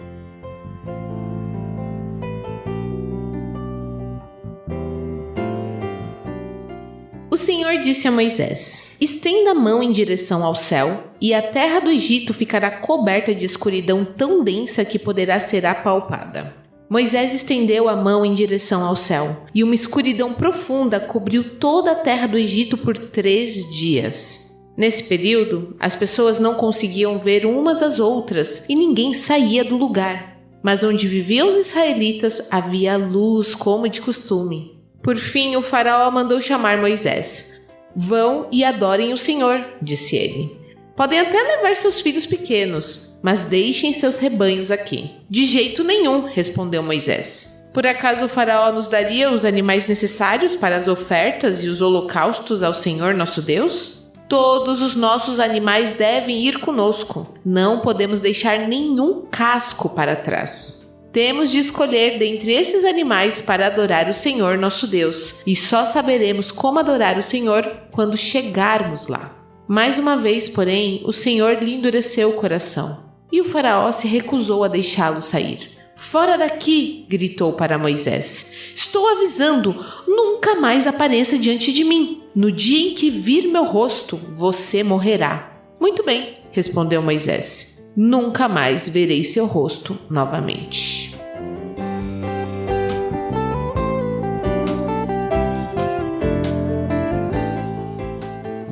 O Senhor disse a Moisés: estenda a mão em direção ao céu, e a terra do Egito ficará coberta de escuridão tão densa que poderá ser apalpada. Moisés estendeu a mão em direção ao céu, e uma escuridão profunda cobriu toda a terra do Egito por 3 dias. Nesse período, as pessoas não conseguiam ver umas às outras e ninguém saía do lugar. Mas onde viviam os israelitas havia luz como de costume. Por fim, o faraó mandou chamar Moisés. Vão e adorem o Senhor, disse ele. Podem até levar seus filhos pequenos, mas deixem seus rebanhos aqui. De jeito nenhum, respondeu Moisés. Por acaso o faraó nos daria os animais necessários para as ofertas e os holocaustos ao Senhor nosso Deus? Todos os nossos animais devem ir conosco. Não podemos deixar nenhum casco para trás. Temos de escolher dentre esses animais para adorar o Senhor nosso Deus, e só saberemos como adorar o Senhor quando chegarmos lá. Mais uma vez, porém, o Senhor lhe endureceu o coração, e o faraó se recusou a deixá-lo sair. Fora daqui, gritou para Moisés. Estou avisando, nunca mais apareça diante de mim. No dia em que vir meu rosto, você morrerá. Muito bem, respondeu Moisés. Nunca mais verei seu rosto novamente.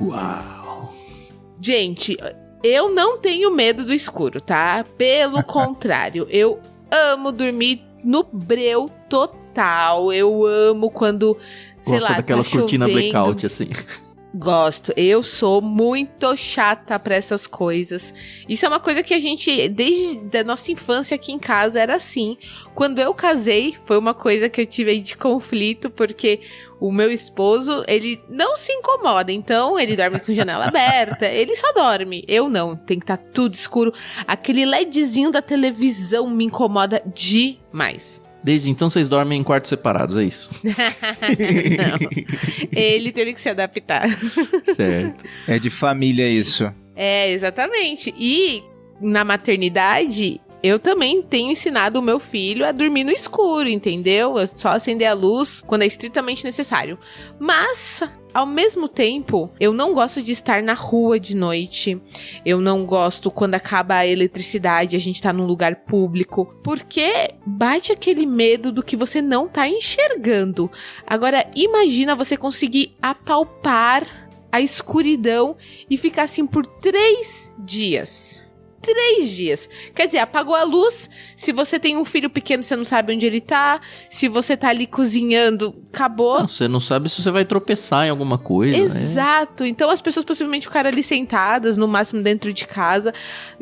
Uau! Gente, eu não tenho medo do escuro, tá? Pelo contrário, eu amo dormir no breu total. Eu amo quando, sei Gosta lá, daquelas tá cortinas chovendo. blackout, assim. Gosto. Eu sou muito chata pra essas coisas. Isso é uma coisa que a gente, desde a nossa infância aqui em casa, era assim. Quando eu casei, foi uma coisa que eu tive aí de conflito, porque o meu esposo, ele não se incomoda. Então, ele dorme com janela aberta. Ele só dorme. Eu não. Tem que estar tudo escuro. Aquele LEDzinho da televisão me incomoda demais. Desde então vocês dormem em quartos separados, é isso? Não. Ele teve que se adaptar. Certo. É de família isso. É, exatamente. E na maternidade, eu também tenho ensinado o meu filho a dormir no escuro, entendeu? Só acender a luz quando é estritamente necessário. Mas, ao mesmo tempo, eu não gosto de estar na rua de noite. Eu não gosto quando acaba a eletricidade, a gente tá num lugar público. Porque bate aquele medo do que você não tá enxergando. Agora, imagina você conseguir apalpar a escuridão e ficar assim por 3 dias. 3 dias. Quer dizer, apagou a luz. Se você tem um filho pequeno, você não sabe onde ele tá. Se você tá ali cozinhando, acabou. Não, você não sabe se você vai tropeçar em alguma coisa. Exato. Então as pessoas possivelmente ficaram ali sentadas, no máximo dentro de casa.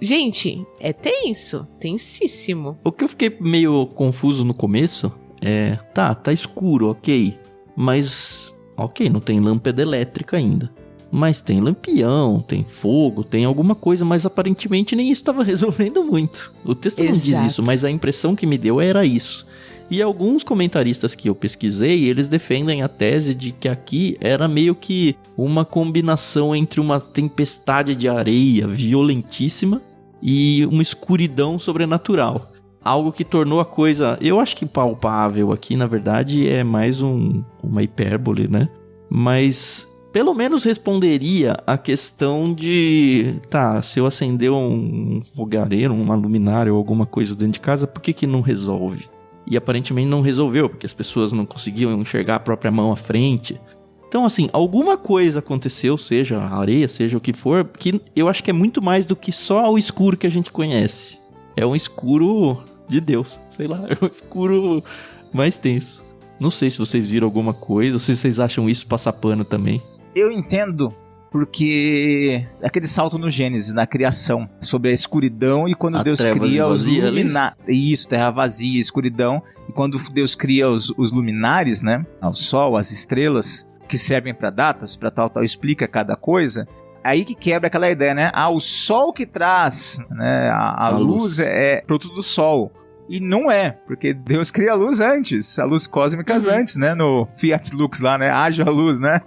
Gente, é tenso. Tensíssimo. O que eu fiquei meio confuso no começo é... Tá escuro, ok. Mas... Ok, não tem lâmpada elétrica ainda. Mas tem lampião, tem fogo, tem alguma coisa, mas aparentemente nem isso estava resolvendo muito. O texto não diz isso, mas a impressão que me deu era isso. E alguns comentaristas que eu pesquisei, eles defendem a tese de que aqui era meio que uma combinação entre uma tempestade de areia violentíssima e uma escuridão sobrenatural. Algo que tornou a coisa, eu acho que palpável aqui, na verdade, é mais uma hipérbole, né? Mas... pelo menos responderia a questão de... Tá, se eu acender um fogareiro, uma luminária ou alguma coisa dentro de casa, por que não resolve? E aparentemente não resolveu, porque as pessoas não conseguiam enxergar a própria mão à frente. Então, assim, alguma coisa aconteceu, seja a areia, seja o que for, que eu acho que é muito mais do que só o escuro que a gente conhece. É um escuro de Deus, sei lá, é um escuro mais tenso. Não sei se vocês viram alguma coisa, ou se vocês acham isso passar pano também. Eu entendo porque aquele salto no Gênesis, na criação, sobre a escuridão e quando Deus cria os luminares. Isso, terra vazia, escuridão. E quando Deus cria os luminares, né? O sol, as estrelas, que servem para datas, para tal, explica cada coisa. Aí que quebra aquela ideia, né? O sol que traz, né? A luz é produto do sol. E não é, porque Deus cria a luz antes, a luz cósmica antes, né? No Fiat Lux lá, né? Haja a luz, né?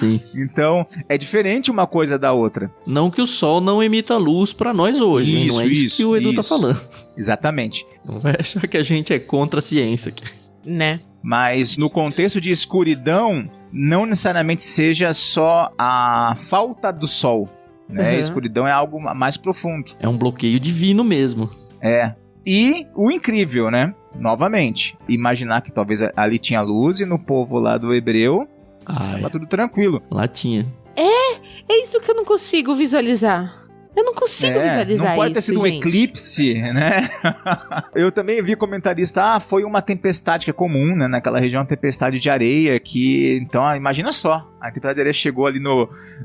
Sim. Então, é diferente uma coisa da outra. Não que o sol não emita luz pra nós hoje, né? Não é isso que o Edu tá falando. Exatamente. Não vai achar que a gente é contra a ciência aqui. Né? Mas no contexto de escuridão, não necessariamente seja só a falta do sol, né? Escuridão é algo mais profundo. É um bloqueio divino mesmo. É. E o incrível, né? Novamente, imaginar que talvez ali tinha luz e no povo lá do hebreu tava tudo tranquilo. Lá tinha. É isso que eu não consigo visualizar. Eu não consigo visualizar isso, não pode ter sido um eclipse, né? Eu também vi comentarista, foi uma tempestade que é comum, né? Naquela região, tempestade de areia, que... Então, imagina só, a tempestade de areia chegou ali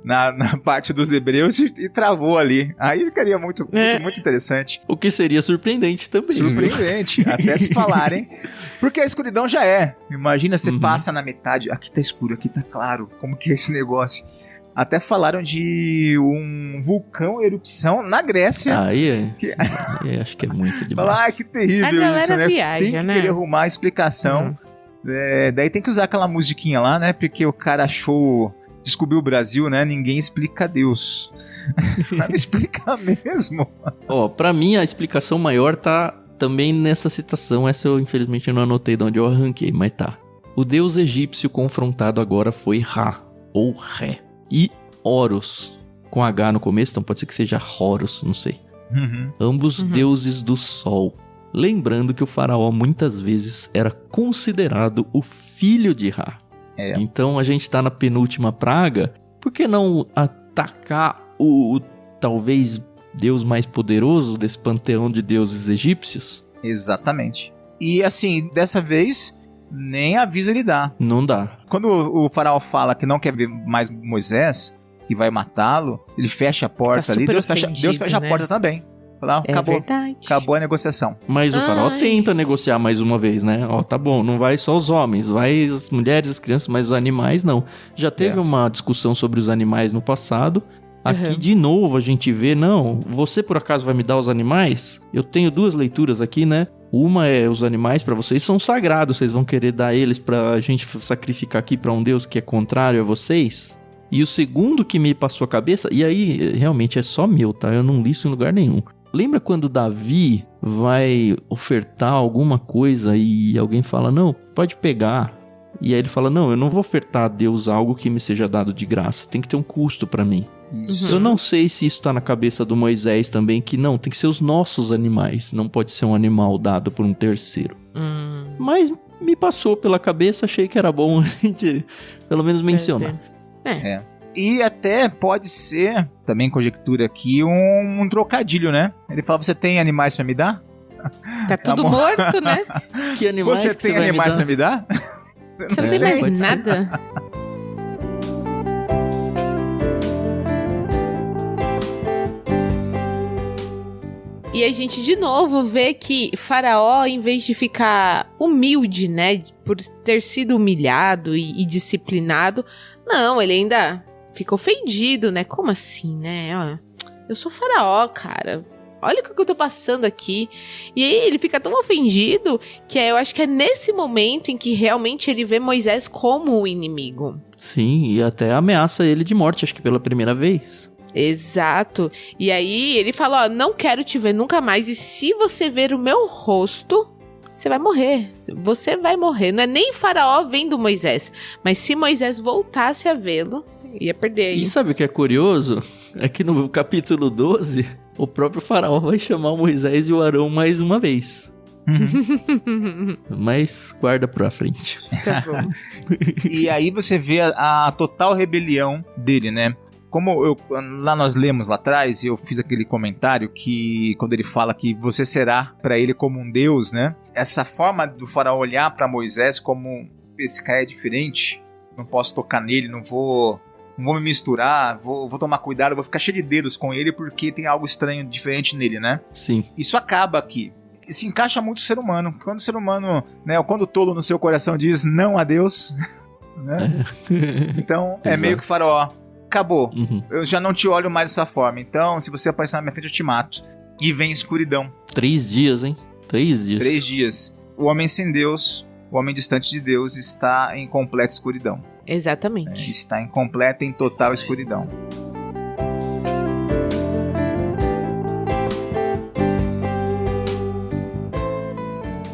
na parte dos hebreus e travou ali. Aí ficaria muito interessante. O que seria surpreendente também. Surpreendente, até se falarem. Porque a escuridão já é. Imagina, você passa na metade, aqui tá escuro, aqui tá claro. Como que é esse negócio? Até falaram de um vulcão erupção na Grécia. Aí acho que é muito demais. Falar, que terrível isso, né? Viaja, tem que né? querer arrumar a explicação. Daí tem que usar aquela musiquinha lá, né? Porque o cara descobriu o Brasil, né? Ninguém explica Deus. Não explica mesmo. Ó, pra mim a explicação maior tá também nessa citação. Essa eu infelizmente não anotei de onde eu arranquei, mas tá. O deus egípcio confrontado agora foi Ra, ou Ré. E Horus, com H no começo, então pode ser que seja Horus, não sei. Ambos deuses do sol. Lembrando que o faraó muitas vezes era considerado o filho de Ra. Então a gente tá na penúltima praga, por que não atacar o talvez deus mais poderoso desse panteão de deuses egípcios? Exatamente. E assim, dessa vez, nem aviso ele dá. Não dá. Quando o faraó fala que não quer ver mais Moisés, que vai matá-lo, ele fecha a porta ali, Deus fecha a porta também. Fala, acabou. Acabou a negociação. Mas o faraó tenta negociar mais uma vez, né? Ó, tá bom, não vai só os homens, vai as mulheres, as crianças, mas os animais não. Já teve uma discussão sobre os animais no passado. Aqui de novo a gente vê, não, você por acaso vai me dar os animais? Eu tenho 2 leituras aqui, né? Uma é os animais pra vocês são sagrados, vocês vão querer dar eles pra gente sacrificar aqui pra um Deus que é contrário a vocês? E o segundo que me passou a cabeça, e aí realmente é só meu, tá? Eu não li isso em lugar nenhum. Lembra quando Davi vai ofertar alguma coisa e alguém fala, não, pode pegar. E aí ele fala, não, eu não vou ofertar a Deus algo que me seja dado de graça, tem que ter um custo pra mim. Eu não sei se isso tá na cabeça do Moisés também, que não, tem que ser os nossos animais, não pode ser um animal dado por um terceiro. Mas me passou pela cabeça, achei que era bom a gente pelo menos mencionar. E até pode ser, também conjectura aqui, um trocadilho, né? Ele fala, você tem animais pra me dar? Tá tudo morto, né? Que animais você tem animais pra me dar? Você não tem mais nada? E a gente de novo vê que Faraó, em vez de ficar humilde, né, por ter sido humilhado e disciplinado, não, ele ainda fica ofendido, né? Como assim, né? Ó, eu sou Faraó, cara. Olha o que eu tô passando aqui. E aí ele fica tão ofendido que eu acho que é nesse momento em que realmente ele vê Moisés como o inimigo. Sim, e até ameaça ele de morte, acho que pela primeira vez. Exato. E aí ele fala, ó, não quero te ver nunca mais. E se você ver o meu rosto, você vai morrer. Você vai morrer. Não é nem Faraó vendo Moisés. Mas se Moisés voltasse a vê-lo, ia perder aí. E sabe o que é curioso? É que no capítulo 12, o próprio Faraó vai chamar o Moisés e o Arão mais uma vez. Mas guarda pra frente. Tá bom. E aí você vê a total rebelião dele, né? Como lá nós lemos lá atrás, eu fiz aquele comentário que quando ele fala que você será pra ele como um deus, né? Essa forma do faraó olhar pra Moisés como esse cara é diferente, não posso tocar nele, não vou me misturar, vou tomar cuidado, vou ficar cheio de dedos com ele porque tem algo estranho, diferente nele, né? Sim. Isso acaba aqui. Se encaixa muito o ser humano. Quando o ser humano, né, quando o tolo no seu coração diz não a Deus, né? Então é meio que faraó. Acabou. Eu já não te olho mais dessa forma. Então, se você aparecer na minha frente, eu te mato. E vem escuridão. 3 dias, hein? 3 dias. 3 dias. O homem sem Deus, o homem distante de Deus, está em completa escuridão. Exatamente. Está em completa, em total escuridão.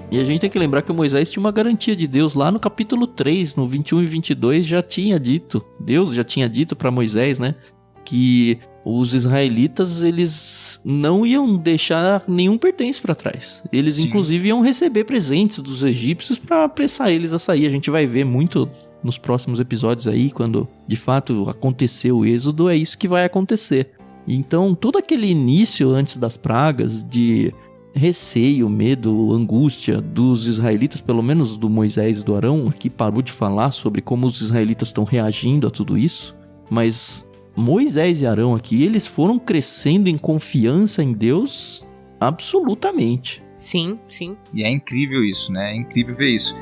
E a gente tem que lembrar que o Moisés tinha uma garantia de Deus lá no capítulo 3, no 21 e 22, já tinha dito, Deus já tinha dito para Moisés, né, que os israelitas, eles não iam deixar nenhum pertence para trás. Eles, sim, inclusive, iam receber presentes dos egípcios para apressar eles a sair. A gente vai ver muito nos próximos episódios aí, quando de fato aconteceu o êxodo, é isso que vai acontecer. Então, todo aquele início antes das pragas de receio, medo, angústia dos israelitas, pelo menos do Moisés e do Arão, aqui parou de falar sobre como os israelitas estão reagindo a tudo isso, mas Moisés e Arão aqui, eles foram crescendo em confiança em Deus absolutamente. Sim, sim. E é incrível isso, né? É incrível ver isso.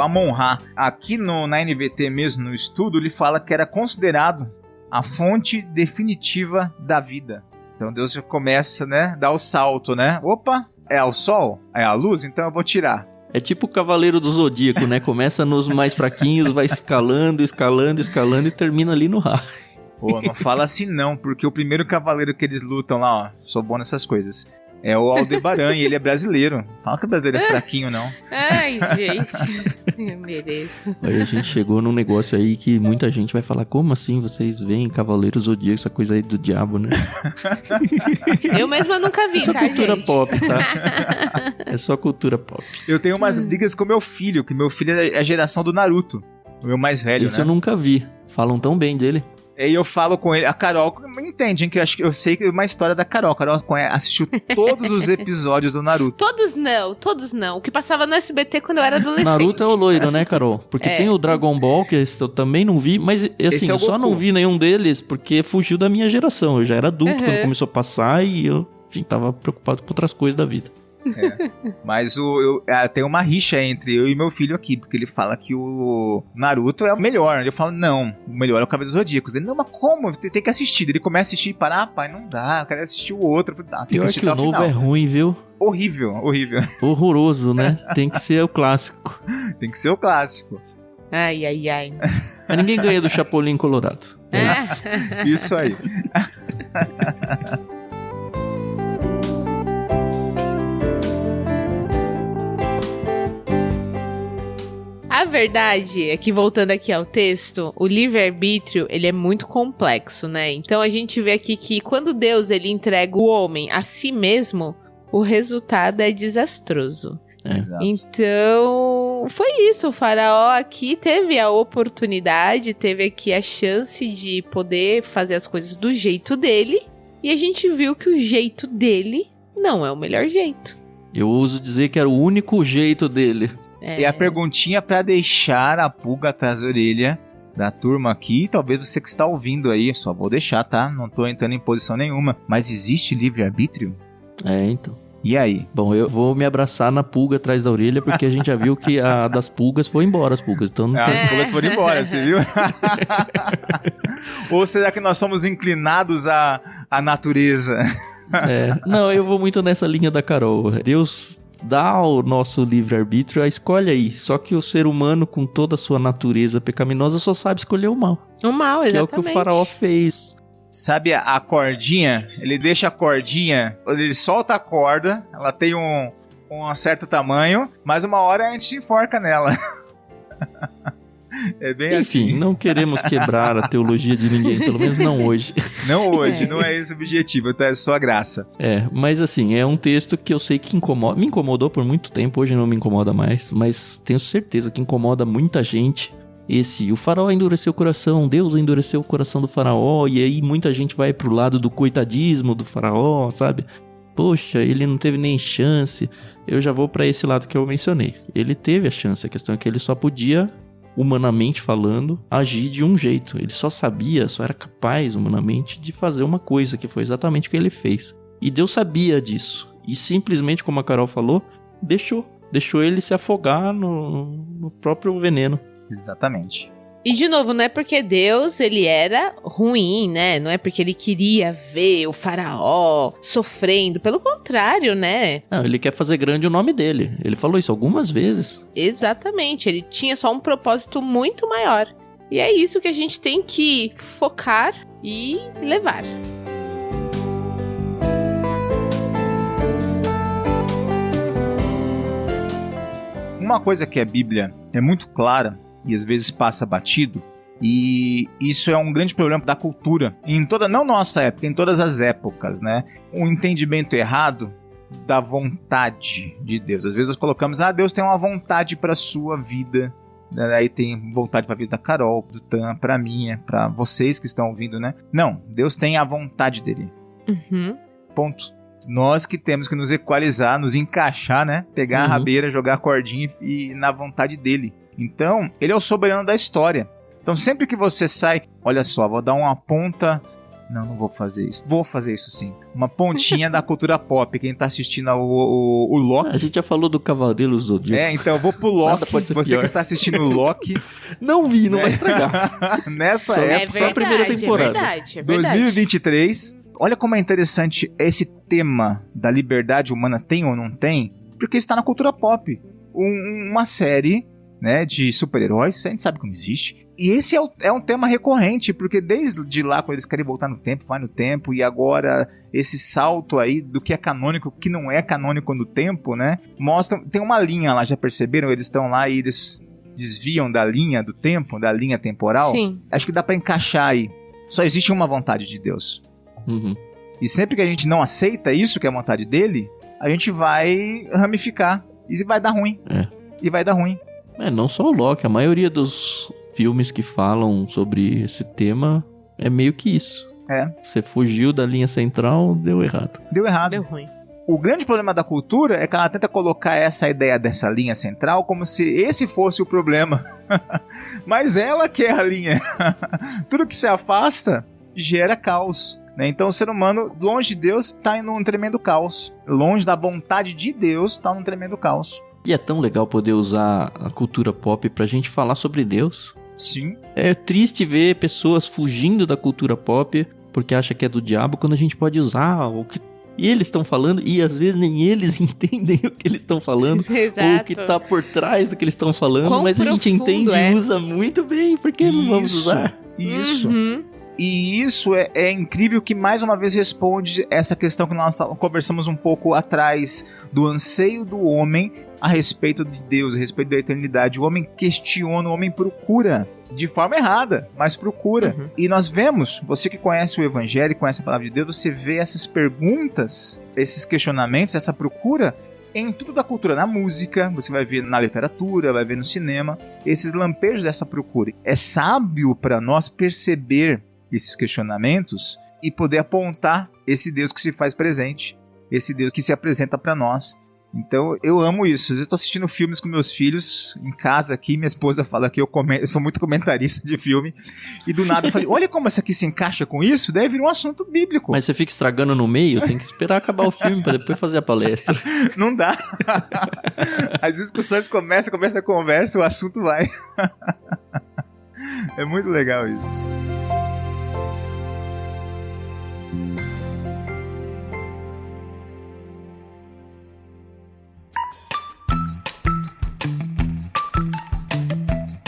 Amon-Ra. Aqui na NVT mesmo, no estudo, ele fala que era considerado a fonte definitiva da vida. Então Deus já começa, né, dar o salto, né? Opa, é o sol? É a luz? Então eu vou tirar. É tipo o Cavaleiro do Zodíaco, né? Começa nos mais fraquinhos, vai escalando e termina ali no Ra. Pô, não fala assim não, porque o primeiro cavaleiro que eles lutam lá, ó, sou bom nessas coisas, é o Aldebaran, e ele é brasileiro. Fala que o brasileiro é fraquinho, não. Ai, gente, eu mereço. Aí a gente chegou num negócio aí que muita gente vai falar, como assim vocês veem Cavaleiro Zodíaco, essa coisa aí do diabo, né? Eu mesma nunca vi, Isso é tá, cultura gente? pop, tá? É só cultura pop. Eu tenho umas brigas com meu filho, que meu filho é a geração do Naruto, o meu mais velho, Isso né? eu nunca vi. Falam tão bem dele. Aí eu falo com ele, a Carol entende, hein, que eu sei que é uma história da Carol. A Carol assistiu todos os episódios do Naruto. Todos não. O que passava no SBT quando eu era adolescente. Naruto é o loiro, né, Carol? Porque É. tem o Dragon Ball, que esse eu também não vi, mas assim, Esse é o eu só Goku. não vi nenhum deles porque fugiu da minha geração. Eu já era adulto Uhum. quando começou a passar e eu, enfim, tava preocupado com outras coisas da vida. Mas tem uma rixa entre eu e meu filho aqui, porque ele fala que o Naruto é o melhor. Eu falo, não, o melhor é o Cavaleiro dos Zodíacos. Ele, não, mas como? Tem que assistir. Ele começa a assistir e para, pai, não dá, eu quero assistir o outro. Eu falei, tem que Pior assistir que o até o novo final. é ruim, viu? Horrível. Horroroso, né? Tem que ser o clássico. Tem que ser o clássico. Ai. Mas ninguém ganha do Chapolin Colorado. É isso. Isso aí. A verdade é que, voltando aqui ao texto, o livre-arbítrio, ele é muito complexo, né? Então a gente vê aqui que quando Deus ele entrega o homem a si mesmo, o resultado é desastroso. É. Exato. Então, foi isso. O faraó aqui teve a oportunidade, teve aqui a chance de poder fazer as coisas do jeito dele. E a gente viu que o jeito dele não é o melhor jeito. Eu ouso dizer que era o único jeito dele. E a perguntinha pra deixar a pulga atrás da orelha da turma aqui, talvez você que está ouvindo aí, só vou deixar, tá? Não tô entrando em posição nenhuma. Mas existe livre-arbítrio? É, então. E aí? Bom, eu vou me abraçar na pulga atrás da orelha, porque a gente já viu que a das pulgas foi embora, as pulgas. Então não tem... As pulgas foram embora, você viu? Ou será que nós somos inclinados à natureza? Não, eu vou muito nessa linha da Carol. Deus dá ao nosso livre-arbítrio a escolha aí. Só que o ser humano, com toda a sua natureza pecaminosa, só sabe escolher o mal. O mal, exatamente. Que é o que o faraó fez. Sabe a cordinha? Ele deixa a cordinha, ele solta a corda, ela tem um certo tamanho, mas uma hora a gente se enforca nela. É bem Enfim, assim. não queremos quebrar a teologia de ninguém, pelo menos não hoje. Não hoje, não é esse o objetivo, então é só graça. Mas assim, é um texto que eu sei que incomoda, me incomodou por muito tempo, hoje não me incomoda mais, mas tenho certeza que incomoda muita gente. O faraó endureceu o coração, Deus endureceu o coração do faraó, e aí muita gente vai pro lado do coitadismo do faraó, sabe? Poxa, ele não teve nem chance. Eu já vou pra esse lado que eu mencionei. Ele teve a chance, a questão é que ele só podia, humanamente falando, agir de um jeito. Ele só era capaz, humanamente, de fazer uma coisa, que foi exatamente o que ele fez. E Deus sabia disso. E simplesmente, como a Carol falou, deixou ele se afogar no próprio veneno. Exatamente. E de novo, não é porque Deus ele era ruim, né? Não é porque ele queria ver o faraó sofrendo. Pelo contrário, né? Não, ele quer fazer grande o nome dele. Ele falou isso algumas vezes. Exatamente. Ele tinha só um propósito muito maior. E é isso que a gente tem que focar e levar. Uma coisa que a Bíblia é muito clara e às vezes passa batido, e isso é um grande problema da cultura, não nossa época, em todas as épocas, né? Um entendimento errado da vontade de Deus. Às vezes nós colocamos, Deus tem uma vontade para sua vida, aí tem vontade para a vida da Carol, do Tan, para minha, para vocês que estão ouvindo, né? Não, Deus tem a vontade dele. Uhum. Ponto. Nós que temos que nos equalizar, nos encaixar, né? Pegar a rabeira, jogar a cordinha e na vontade dele. Então, ele é o soberano da história. Então, sempre que você sai, olha só, vou dar uma ponta Não vou fazer isso. Vou fazer isso sim. Uma pontinha da cultura pop. Quem tá assistindo o Loki... A gente já falou do Cavaleiro Zodíaco. Então eu vou pro Loki. Você que está assistindo o Loki... Não vi, não vai estragar. Nessa Só época... só a primeira temporada. É verdade. 2023. Olha como é interessante esse tema da liberdade humana, tem ou não tem, porque está na cultura pop. Uma série, né, de super-heróis, a gente sabe que não existe. E esse é um tema recorrente, porque desde lá, quando eles querem voltar no tempo, vai no tempo, e agora esse salto aí do que é canônico, que não é canônico no tempo, né, mostra, tem uma linha lá, já perceberam? Eles estão lá e eles desviam da linha do tempo, da linha temporal. Sim. Acho que dá pra encaixar aí. Só existe uma vontade de Deus. Uhum. E sempre que a gente não aceita isso, que é a vontade dele, a gente vai ramificar. E vai dar ruim. E vai dar ruim. Não só o Loki, a maioria dos filmes que falam sobre esse tema é meio que isso. Você fugiu da linha central, deu errado. Deu errado. Deu ruim. O grande problema da cultura é que ela tenta colocar essa ideia dessa linha central como se esse fosse o problema. Mas ela que é a linha. Tudo que se afasta gera caos. Então o ser humano, longe de Deus, está em um tremendo caos. Longe da vontade de Deus, está num tremendo caos. E é tão legal poder usar a cultura pop pra gente falar sobre Deus. Sim. É triste ver pessoas fugindo da cultura pop porque acha que é do diabo, quando a gente pode usar o que eles estão falando, e às vezes nem eles entendem o que eles estão falando. Exato. Ou o que tá por trás do que eles estão falando. Quão mas a gente entende e usa muito bem. Por que não vamos usar? Isso. Uhum. E isso é incrível, que mais uma vez responde essa questão que nós conversamos um pouco atrás, do anseio do homem a respeito de Deus, a respeito da eternidade. O homem questiona, o homem procura, de forma errada, mas procura. Uhum. E nós vemos, você que conhece o Evangelho, conhece a Palavra de Deus, você vê essas perguntas, esses questionamentos, essa procura em tudo da cultura, na música, você vai ver na literatura, vai ver no cinema, esses lampejos dessa procura. É sábio para nós perceber esses questionamentos e poder apontar esse Deus que se faz presente, esse Deus que se apresenta para nós. Então eu amo isso. Eu estou assistindo filmes com meus filhos em casa aqui, minha esposa fala que eu sou muito comentarista de filme, e do nada eu falei, olha como essa aqui se encaixa com isso, daí vira um assunto bíblico. Mas você fica estragando no meio, tem que esperar acabar o filme para depois fazer a palestra. Não dá. As discussões começa a conversa, o assunto vai. É muito legal isso.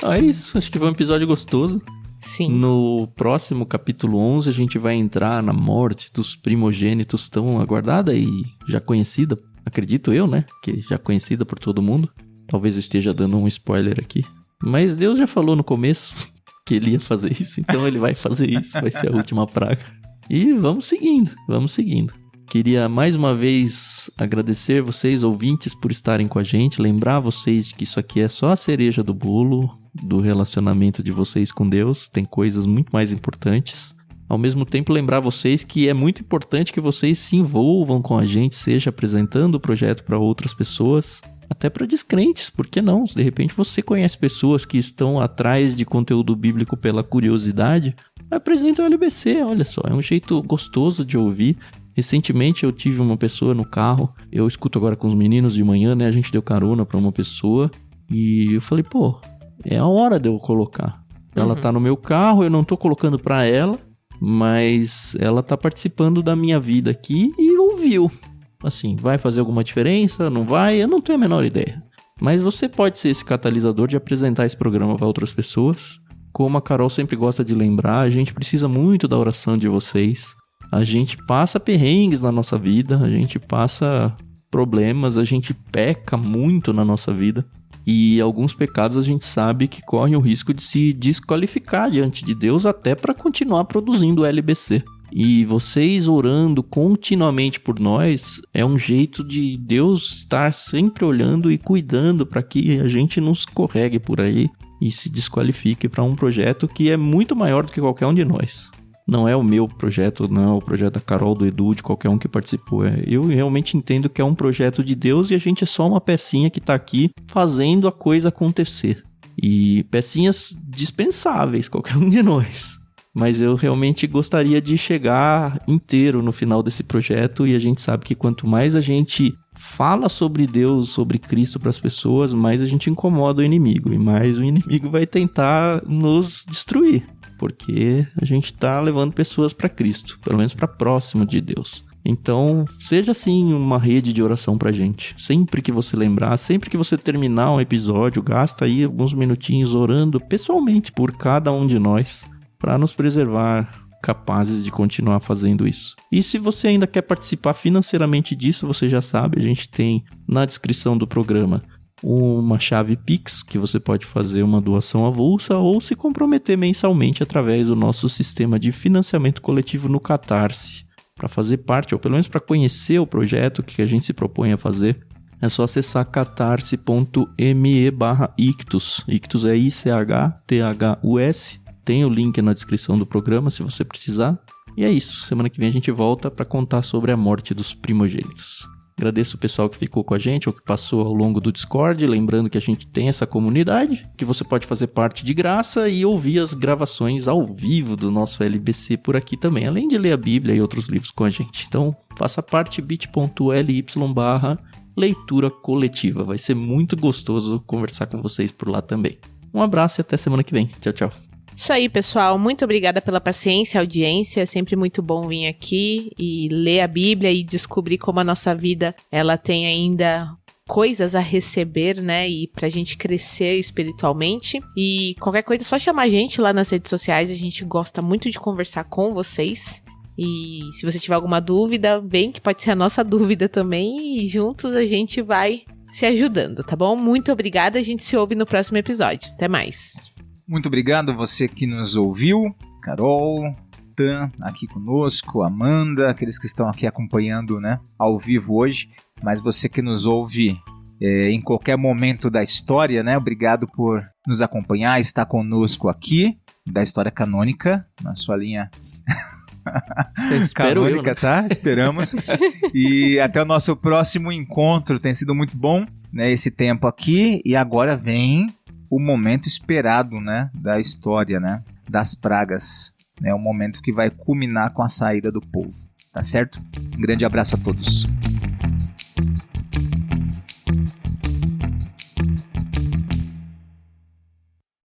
É isso, acho que foi um episódio gostoso. Sim. No próximo capítulo 11 a gente vai entrar na morte dos primogênitos, tão aguardada e já conhecida, acredito eu, né? Que já conhecida por todo mundo. Talvez eu esteja dando um spoiler aqui. Mas Deus já falou no começo que ele ia fazer isso, então ele vai fazer isso, vai ser a última praga. E vamos seguindo. Queria mais uma vez agradecer vocês, ouvintes, por estarem com a gente. Lembrar vocês que isso aqui é só a cereja do bolo do relacionamento de vocês com Deus. Tem coisas muito mais importantes. Ao mesmo tempo, lembrar vocês que é muito importante que vocês se envolvam com a gente, seja apresentando o projeto para outras pessoas, até para descrentes, por que não? De repente você conhece pessoas que estão atrás de conteúdo bíblico pela curiosidade, apresenta o LBC, olha só, é um jeito gostoso de ouvir. Recentemente eu tive uma pessoa no carro, eu escuto agora com os meninos de manhã, né? A gente deu carona pra uma pessoa e eu falei, pô, é a hora de eu colocar. Ela tá no meu carro, eu não tô colocando pra ela, mas ela tá participando da minha vida aqui e ouviu. Assim, vai fazer alguma diferença? Não vai? Eu não tenho a menor ideia. Mas você pode ser esse catalisador de apresentar esse programa para outras pessoas. Como a Carol sempre gosta de lembrar, a gente precisa muito da oração de vocês. A gente passa perrengues na nossa vida, a gente passa problemas, a gente peca muito na nossa vida. E alguns pecados a gente sabe que correm o risco de se desqualificar diante de Deus até para continuar produzindo o LBC. E vocês orando continuamente por nós é um jeito de Deus estar sempre olhando e cuidando para que a gente não escorregue por aí e se desqualifique para um projeto que é muito maior do que qualquer um de nós. Não é o meu projeto, não é o projeto da Carol, do Edu, de qualquer um que participou. Eu realmente entendo que é um projeto de Deus e a gente é só uma pecinha que está aqui fazendo a coisa acontecer. E pecinhas dispensáveis, qualquer um de nós. Mas eu realmente gostaria de chegar inteiro no final desse projeto, e a gente sabe que quanto mais a gente fala sobre Deus, sobre Cristo para as pessoas, mais a gente incomoda o inimigo, e mais o inimigo vai tentar nos destruir, porque a gente está levando pessoas para Cristo, pelo menos para próximo de Deus. Então, seja assim uma rede de oração pra gente. Sempre que você lembrar, sempre que você terminar um episódio, gasta aí alguns minutinhos orando pessoalmente por cada um de nós, para nos preservar capazes de continuar fazendo isso. E se você ainda quer participar financeiramente disso, você já sabe, a gente tem na descrição do programa uma chave Pix, que você pode fazer uma doação avulsa ou se comprometer mensalmente através do nosso sistema de financiamento coletivo no Catarse. Para fazer parte, ou pelo menos para conhecer o projeto que a gente se propõe a fazer, é só acessar catarse.me/ictus. Ictus é ICHTHUS. Tem o link na descrição do programa se você precisar. E é isso. Semana que vem a gente volta para contar sobre a morte dos primogênitos. Agradeço o pessoal que ficou com a gente ou que passou ao longo do Discord. Lembrando que a gente tem essa comunidade, que você pode fazer parte de graça e ouvir as gravações ao vivo do nosso LBC por aqui também, além de ler a Bíblia e outros livros com a gente. Então, faça parte, bit.ly/leitura coletiva. Vai ser muito gostoso conversar com vocês por lá também. Um abraço e até semana que vem. Tchau, tchau. Isso aí, pessoal. Muito obrigada pela paciência, audiência. É sempre muito bom vir aqui e ler a Bíblia e descobrir como a nossa vida, ela tem ainda coisas a receber, né? E pra gente crescer espiritualmente. E qualquer coisa, é só chamar a gente lá nas redes sociais. A gente gosta muito de conversar com vocês. E se você tiver alguma dúvida, bem que pode ser a nossa dúvida também. E juntos a gente vai se ajudando, tá bom? Muito obrigada. A gente se ouve no próximo episódio. Até mais. Muito obrigado você que nos ouviu, Carol, Tan aqui conosco, Amanda, aqueles que estão aqui acompanhando, né, ao vivo hoje, mas você que nos ouve em qualquer momento da história, né, obrigado por nos acompanhar, estar conosco aqui, da História Canônica, na sua linha canônica, né? Tá? Esperamos. E até o nosso próximo encontro, tem sido muito bom, né, esse tempo aqui, e agora vem o momento esperado, né, da história, né, das pragas, né, o momento que vai culminar com a saída do povo, tá certo? Um grande abraço a todos.